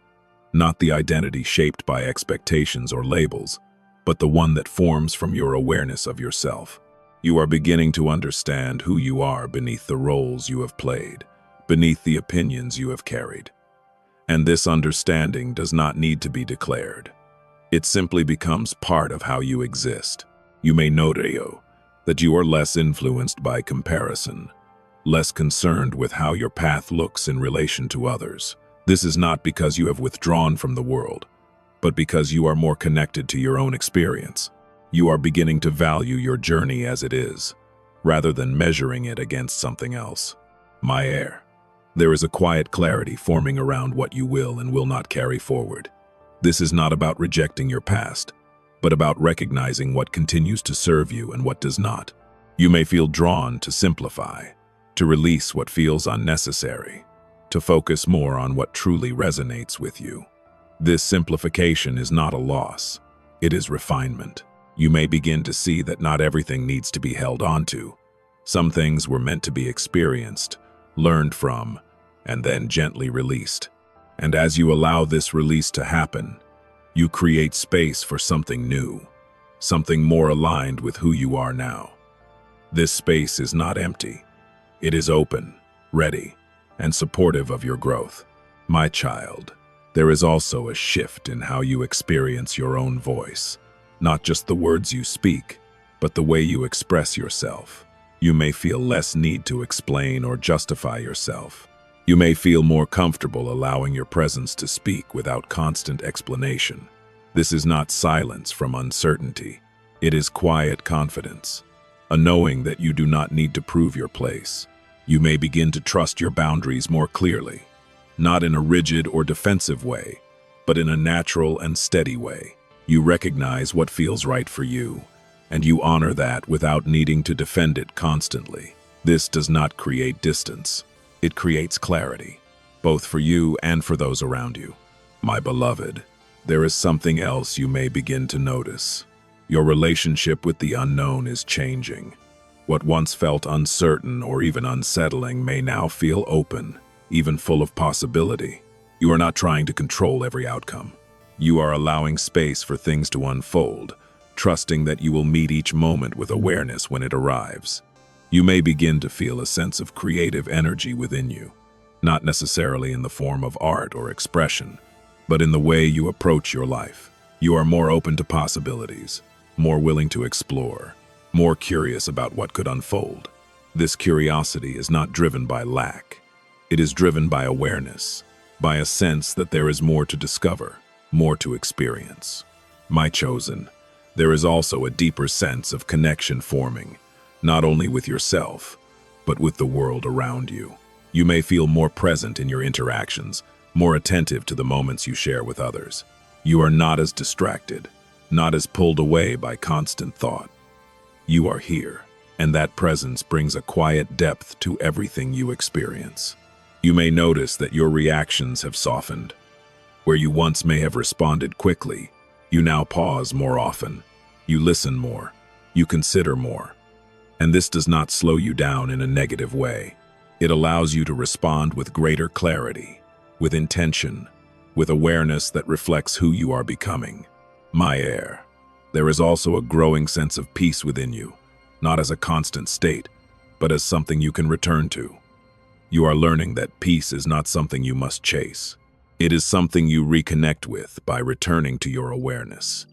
Not the identity shaped by expectations or labels, but the one that forms from your awareness of yourself. You are beginning to understand who you are beneath the roles you have played, beneath the opinions you have carried. And this understanding does not need to be declared. It simply becomes part of how you exist. You may notice that you are less influenced by comparison, less concerned with how your path looks in relation to others. This is not because you have withdrawn from the world, but because you are more connected to your own experience. You are beginning to value your journey as it is, rather than measuring it against something else. My heir, there is a quiet clarity forming around what you will and will not carry forward. This is not about rejecting your past, but about recognizing what continues to serve you and what does not. You may feel drawn to simplify, to release what feels unnecessary, to focus more on what truly resonates with you. This simplification is not a loss, it is refinement. You may begin to see that not everything needs to be held onto. Some things were meant to be experienced, learned from, and then gently released. And as you allow this release to happen, you create space for something new, something more aligned with who you are now. This space is not empty. It is open, ready, and supportive of your growth. My child, there is also a shift in how you experience your own voice. Not just the words you speak, but the way you express yourself. You may feel less need to explain or justify yourself. You may feel more comfortable allowing your presence to speak without constant explanation. This is not silence from uncertainty. It is quiet confidence, a knowing that you do not need to prove your place. You may begin to trust your boundaries more clearly, not in a rigid or defensive way, but in a natural and steady way. You recognize what feels right for you, and you honor that without needing to defend it constantly. This does not create distance. It creates clarity, both for you and for those around you. My beloved, there is something else you may begin to notice. Your relationship with the unknown is changing. What once felt uncertain or even unsettling may now feel open, even full of possibility. You are not trying to control every outcome. You are allowing space for things to unfold, trusting that you will meet each moment with awareness when it arrives. You may begin to feel a sense of creative energy within you, not necessarily in the form of art or expression, but in the way you approach your life. You are more open to possibilities, more willing to explore, more curious about what could unfold. This curiosity is not driven by lack. It is driven by awareness, by a sense that there is more to discover, more to experience. My chosen, there is also a deeper sense of connection forming, not only with yourself, but with the world around you. You may feel more present in your interactions, more attentive to the moments you share with others. You are not as distracted, not as pulled away by constant thought. You are here, and that presence brings a quiet depth to everything you experience. You may notice that your reactions have softened. Where you once may have responded quickly, you now pause more often. You listen more. You consider more. And this does not slow you down in a negative way. It allows you to respond with greater clarity, with intention, with awareness that reflects who you are becoming. My heir, there is also a growing sense of peace within you, not as a constant state, but as something you can return to. You are learning that peace is not something you must chase. It is something you reconnect with by returning to your awareness,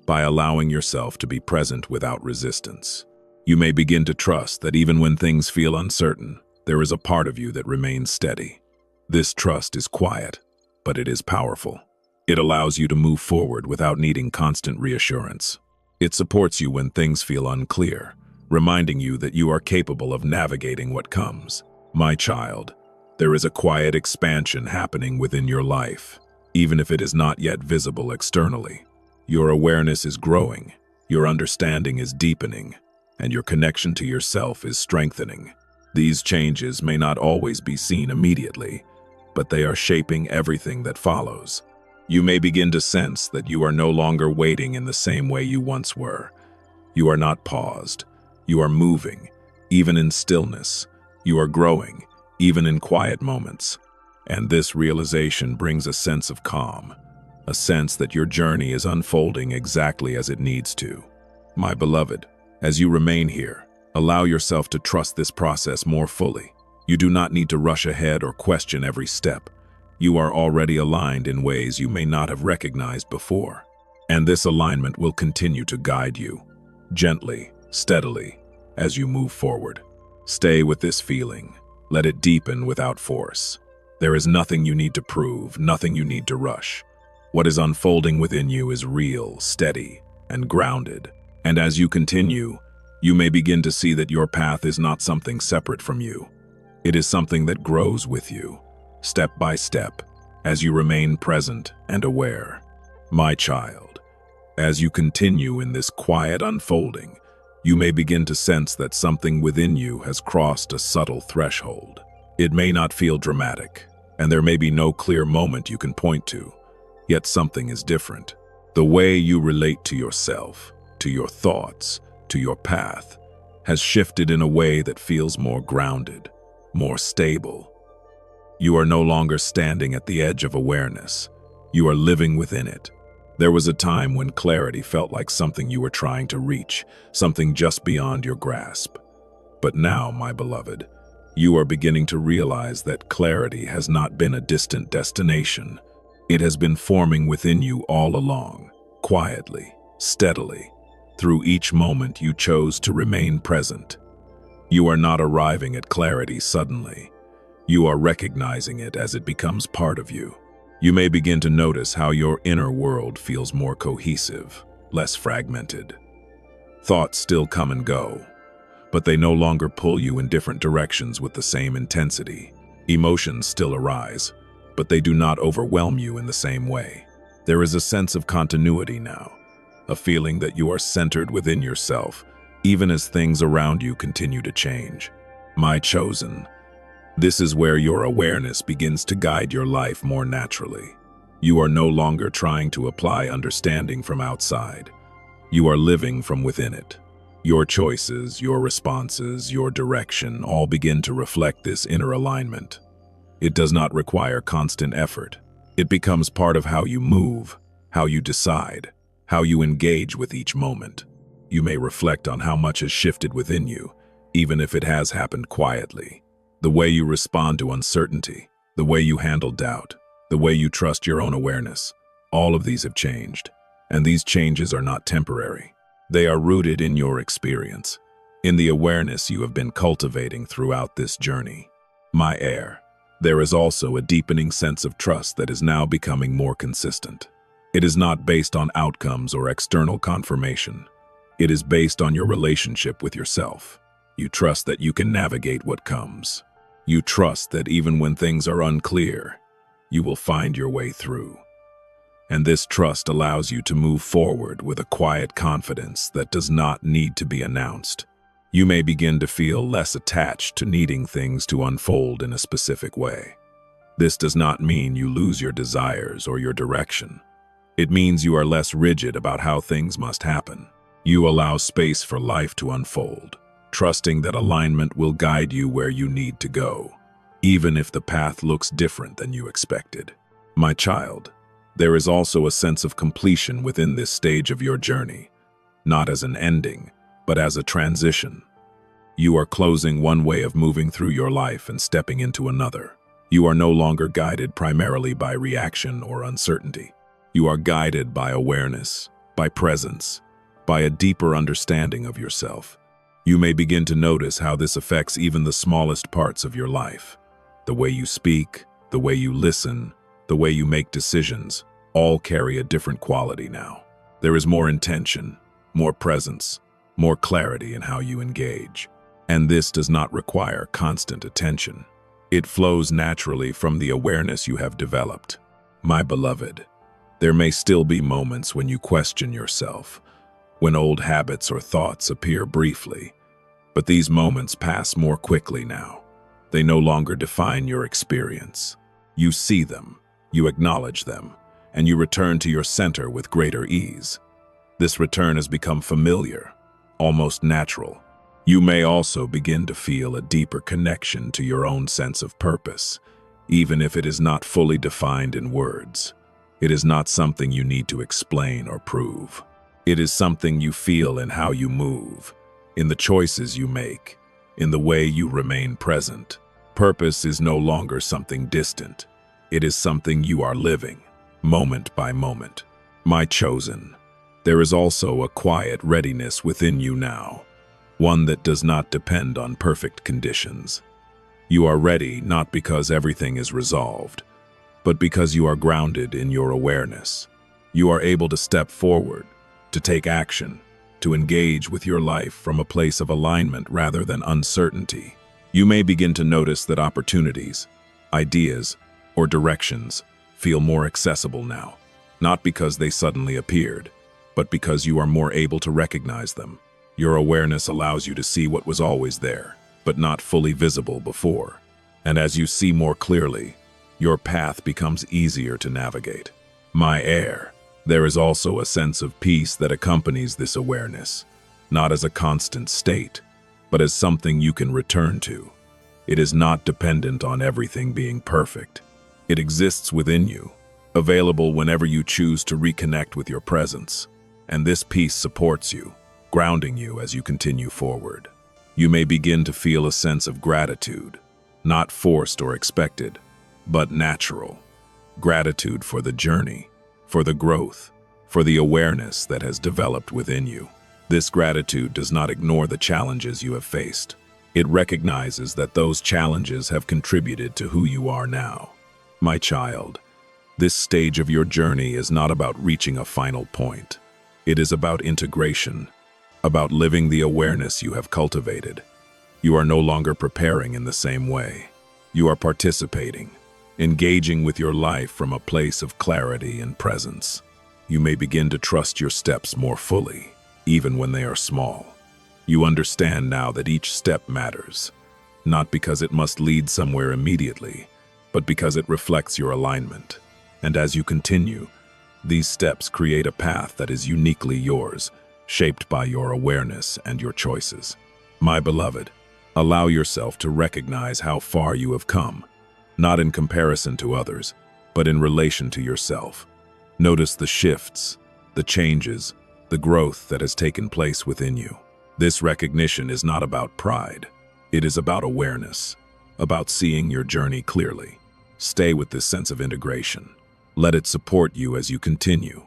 by allowing yourself to be present without resistance. You may begin to trust that even when things feel uncertain, there is a part of you that remains steady. This trust is quiet, but it is powerful. It allows you to move forward without needing constant reassurance. It supports you when things feel unclear, reminding you that you are capable of navigating what comes. My child, there is a quiet expansion happening within your life, even if it is not yet visible externally. Your awareness is growing, your understanding is deepening, and your connection to yourself is strengthening. These changes may not always be seen immediately, but they are shaping everything that follows. You may begin to sense that you are no longer waiting in the same way you once were. You are not paused. You are moving, even in stillness. You are growing, even in quiet moments. And this realization brings a sense of calm, a sense that your journey is unfolding exactly as it needs to. My beloved, as you remain here, allow yourself to trust this process more fully. You do not need to rush ahead or question every step. You are already aligned in ways you may not have recognized before. And this alignment will continue to guide you, gently, steadily, as you move forward. Stay with this feeling. Let it deepen without force. There is nothing you need to prove, nothing you need to rush. What is unfolding within you is real, steady, and grounded. And as you continue, you may begin to see that your path is not something separate from you. It is something that grows with you, step by step, as you remain present and aware. My child, as you continue in this quiet unfolding, you may begin to sense that something within you has crossed a subtle threshold. It may not feel dramatic, and there may be no clear moment you can point to, yet something is different. The way you relate to yourself, to your thoughts, to your path, has shifted in a way that feels more grounded, more stable. You are no longer standing at the edge of awareness. You are living within it. There was a time when clarity felt like something you were trying to reach, something just beyond your grasp. But now, my beloved, you are beginning to realize that clarity has not been a distant destination. It has been forming within you all along, quietly, steadily. Through each moment you chose to remain present. You are not arriving at clarity suddenly. You are recognizing it as it becomes part of you. You may begin to notice how your inner world feels more cohesive, less fragmented. Thoughts still come and go, but they no longer pull you in different directions with the same intensity. Emotions still arise, but they do not overwhelm you in the same way. There is a sense of continuity now, a feeling that you are centered within yourself, even as things around you continue to change. My chosen, this is where your awareness begins to guide your life more naturally. You are no longer trying to apply understanding from outside. You are living from within it. Your choices, your responses, your direction all begin to reflect this inner alignment. It does not require constant effort. It becomes part of how you move, how you decide, how you engage with each moment. You may reflect on how much has shifted within you, even if it has happened quietly. The way you respond to uncertainty, the way you handle doubt, the way you trust your own awareness, all of these have changed. And these changes are not temporary. They are rooted in your experience, in the awareness you have been cultivating throughout this journey. My heir, there is also a deepening sense of trust that is now becoming more consistent. It is not based on outcomes or external confirmation. It is based on your relationship with yourself. You trust that you can navigate what comes. You trust that even when things are unclear, you will find your way through. And this trust allows you to move forward with a quiet confidence that does not need to be announced. You may begin to feel less attached to needing things to unfold in a specific way. This does not mean you lose your desires or your direction. It means you are less rigid about how things must happen. You allow space for life to unfold, trusting that alignment will guide you where you need to go, even if the path looks different than you expected. My child, there is also a sense of completion within this stage of your journey, not as an ending, but as a transition. You are closing one way of moving through your life and stepping into another. You are no longer guided primarily by reaction or uncertainty. You are guided by awareness, by presence, by a deeper understanding of yourself. You may begin to notice how this affects even the smallest parts of your life. The way you speak, the way you listen, the way you make decisions. all carry a different quality now. There is more intention, more presence, more clarity in how you engage. And this does not require constant attention. It flows naturally from the awareness you have developed. My beloved, there may still be moments when you question yourself, when old habits or thoughts appear briefly, but these moments pass more quickly now. They no longer define your experience. You see them, you acknowledge them, and you return to your center with greater ease. This return has become familiar, almost natural. You may also begin to feel a deeper connection to your own sense of purpose, even if it is not fully defined in words. It is not something you need to explain or prove. It is something you feel in how you move, in the choices you make, in the way you remain present. Purpose is no longer something distant. It is something you are living, moment by moment. My chosen, there is also a quiet readiness within you now, one that does not depend on perfect conditions. You are ready not because everything is resolved, but because you are grounded in your awareness. You are able to step forward, to take action, to engage with your life from a place of alignment rather than uncertainty. You may begin to notice that opportunities, ideas, or directions feel more accessible now, not because they suddenly appeared, but because you are more able to recognize them. Your awareness allows you to see what was always there, but not fully visible before. And as you see more clearly, your path becomes easier to navigate. My heir, there is also a sense of peace that accompanies this awareness, not as a constant state, but as something you can return to. It is not dependent on everything being perfect. It exists within you, available whenever you choose to reconnect with your presence. And this peace supports you, grounding you as you continue forward. You may begin to feel a sense of gratitude, not forced or expected, but natural. Gratitude for the journey, for the growth, for the awareness that has developed within you. This gratitude does not ignore the challenges you have faced. It recognizes that those challenges have contributed to who you are now. My child, this stage of your journey is not about reaching a final point. It is about integration, about living the awareness you have cultivated. You are no longer preparing in the same way. You are participating, engaging with your life from a place of clarity and presence. You may begin to trust your steps more fully, even when they are small. You understand now that each step matters, not because it must lead somewhere immediately, but because it reflects your alignment. And as you continue, these steps create a path that is uniquely yours, shaped by your awareness and your choices. My beloved, allow yourself to recognize how far you have come, not in comparison to others, but in relation to yourself. Notice the shifts, the changes, the growth that has taken place within you. This recognition is not about pride. It is about awareness, about seeing your journey clearly. Stay with this sense of integration. Let it support you as you continue.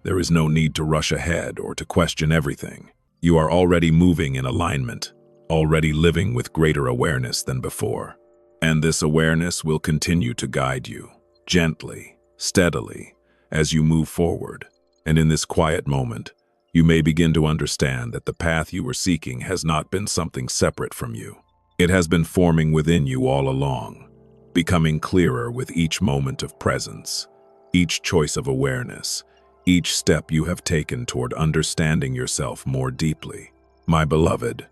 There is no need to rush ahead or to question everything. You are already moving in alignment, already living with greater awareness than before. And this awareness will continue to guide you, gently, steadily, as you move forward. And in this quiet moment, you may begin to understand that the path you were seeking has not been something separate from you. It has been forming within you all along, becoming clearer with each moment of presence, each choice of awareness, each step you have taken toward understanding yourself more deeply. My beloved,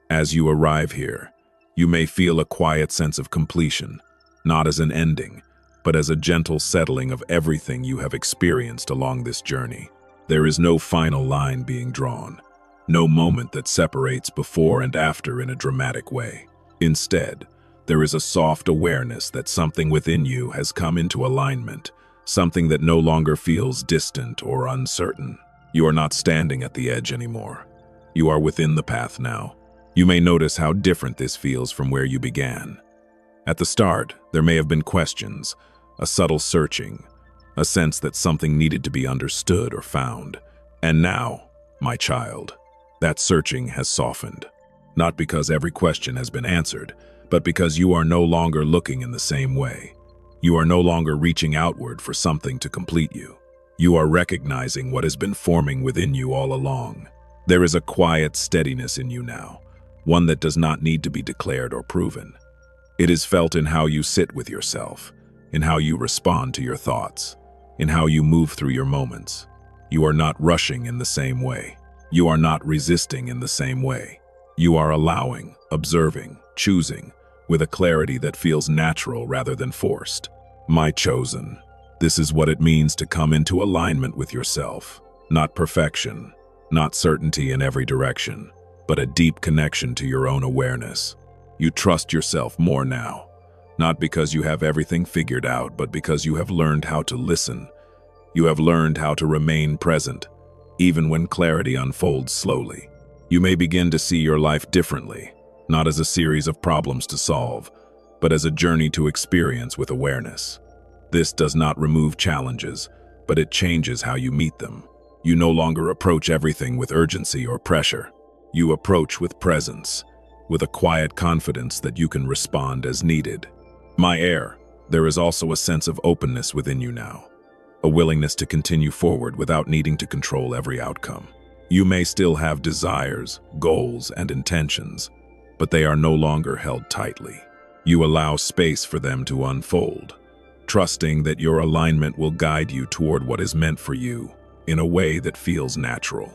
as you arrive here, you may feel a quiet sense of completion, not as an ending, but as a gentle settling of everything you have experienced along this journey. There is no final line being drawn, no moment that separates before and after in a dramatic way. Instead, there is a soft awareness that something within you has come into alignment, something that no longer feels distant or uncertain. You are not standing at the edge anymore. You are within the path now. You may notice how different this feels from where you began. At the start, there may have been questions, a subtle searching, a sense that something needed to be understood or found. And now, my child, that searching has softened. Not because every question has been answered, but because you are no longer looking in the same way. You are no longer reaching outward for something to complete you. You are recognizing what has been forming within you all along. There is a quiet steadiness in you now, one that does not need to be declared or proven. It is felt in how you sit with yourself, in how you respond to your thoughts, in how you move through your moments. You are not rushing in the same way. You are not resisting in the same way. You are allowing, observing, choosing, with a clarity that feels natural rather than forced. My chosen, this is what it means to come into alignment with yourself. Not perfection, not certainty in every direction, but a deep connection to your own awareness. You trust yourself more now, not because you have everything figured out, but because you have learned how to listen. You have learned how to remain present, even when clarity unfolds slowly. You may begin to see your life differently, not as a series of problems to solve, but as a journey to experience with awareness. This does not remove challenges, but it changes how you meet them. You no longer approach everything with urgency or pressure. You approach with presence, with a quiet confidence that you can respond as needed. My heir, there is also a sense of openness within you now, a willingness to continue forward without needing to control every outcome. You may still have desires, goals, and intentions, but they are no longer held tightly. You allow space for them to unfold, trusting that your alignment will guide you toward what is meant for you in a way that feels natural.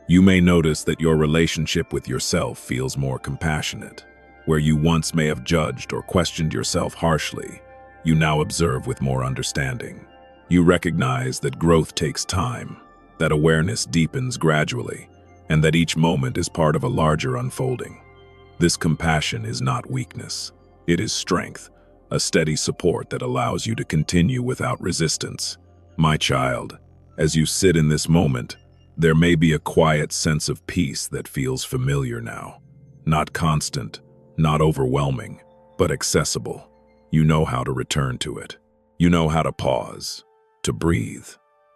You may notice that your relationship with yourself feels more compassionate. Where you once may have judged or questioned yourself harshly, you now observe with more understanding. You recognize that growth takes time, that awareness deepens gradually, and that each moment is part of a larger unfolding. This compassion is not weakness. It is strength, a steady support that allows you to continue without resistance. My child, as you sit in this moment, there may be a quiet sense of peace that feels familiar now. Not constant, not overwhelming, but accessible. You know how to return to it. You know how to pause, to breathe,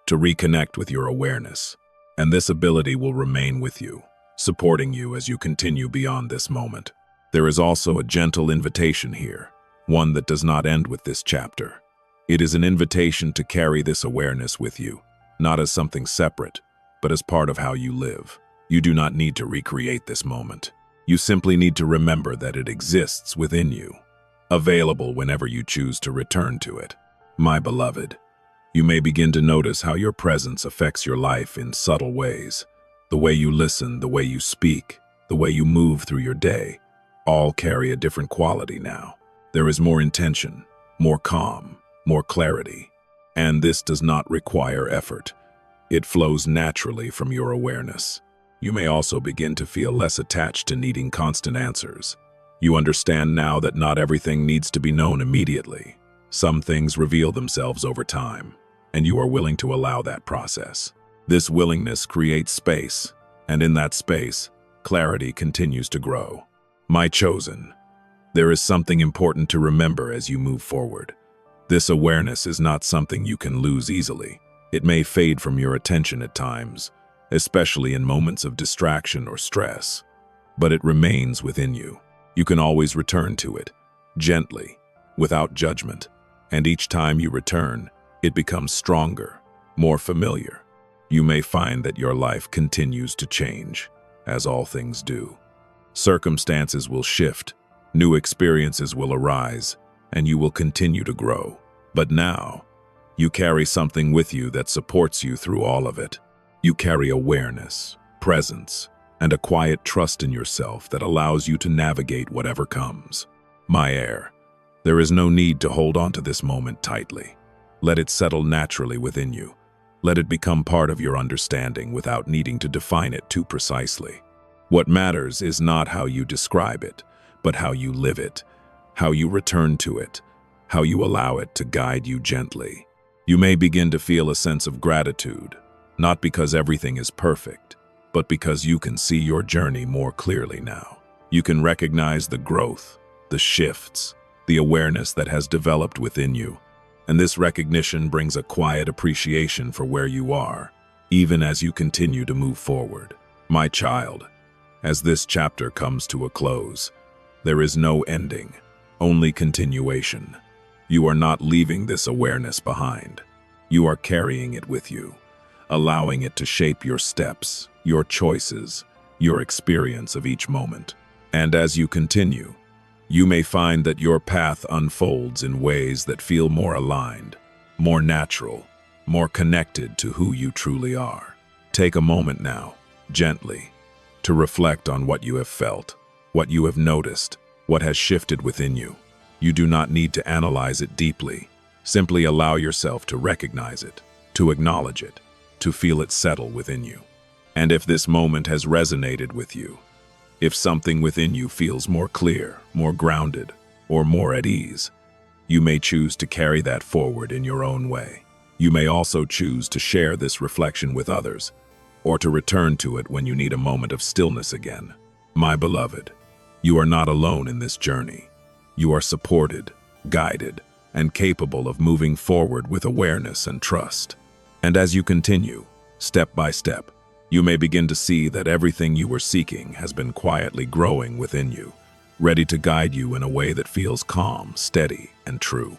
to reconnect with your awareness. And this ability will remain with you, supporting you as you continue beyond this moment. There is also a gentle invitation here, one that does not end with this chapter. It is an invitation to carry this awareness with you, not as something separate, but as part of how you live. You do not need to recreate this moment. You simply need to remember that it exists within you, available whenever you choose to return to it. My beloved, you may begin to notice how your presence affects your life in subtle ways. The way you listen, the way you speak, the way you move through your day, all carry a different quality now. There is more intention, more calm, more clarity, and this does not require effort. It flows naturally from your awareness. You may also begin to feel less attached to needing constant answers. You understand now that not everything needs to be known immediately. Some things reveal themselves over time, and you are willing to allow that process. This willingness creates space, and in that space, clarity continues to grow. My chosen, there is something important to remember as you move forward. This awareness is not something you can lose easily. It may fade from your attention at times, especially in moments of distraction or stress, but it remains within you. You can always return to it, gently, without judgment, and each time you return, it becomes stronger, more familiar. You may find that your life continues to change, as all things do. Circumstances will shift, new experiences will arise, and you will continue to grow. But now, you carry something with you that supports you through all of it. You carry awareness, presence, and a quiet trust in yourself that allows you to navigate whatever comes. My heir, there is no need to hold on to this moment tightly. Let it settle naturally within you. Let it become part of your understanding without needing to define it too precisely. What matters is not how you describe it, but how you live it, how you return to it, how you allow it to guide you gently. You may begin to feel a sense of gratitude, not because everything is perfect, but because you can see your journey more clearly now. You can recognize the growth, the shifts, the awareness that has developed within you, and this recognition brings a quiet appreciation for where you are, even as you continue to move forward. My child, as this chapter comes to a close, there is no ending, only continuation. You are not leaving this awareness behind. You are carrying it with you, allowing it to shape your steps, your choices, your experience of each moment. And as you continue, you may find that your path unfolds in ways that feel more aligned, more natural, more connected to who you truly are. Take a moment now, gently, to reflect on what you have felt, what you have noticed, what has shifted within you. You do not need to analyze it deeply. Simply allow yourself to recognize it, to acknowledge it, to feel it settle within you. And if this moment has resonated with you, if something within you feels more clear, more grounded, or more at ease, you may choose to carry that forward in your own way. You may also choose to share this reflection with others, or to return to it when you need a moment of stillness again. My beloved, you are not alone in this journey. You are supported, guided, and capable of moving forward with awareness and trust. And as you continue, step by step, you may begin to see that everything you were seeking has been quietly growing within you, ready to guide you in a way that feels calm, steady, and true.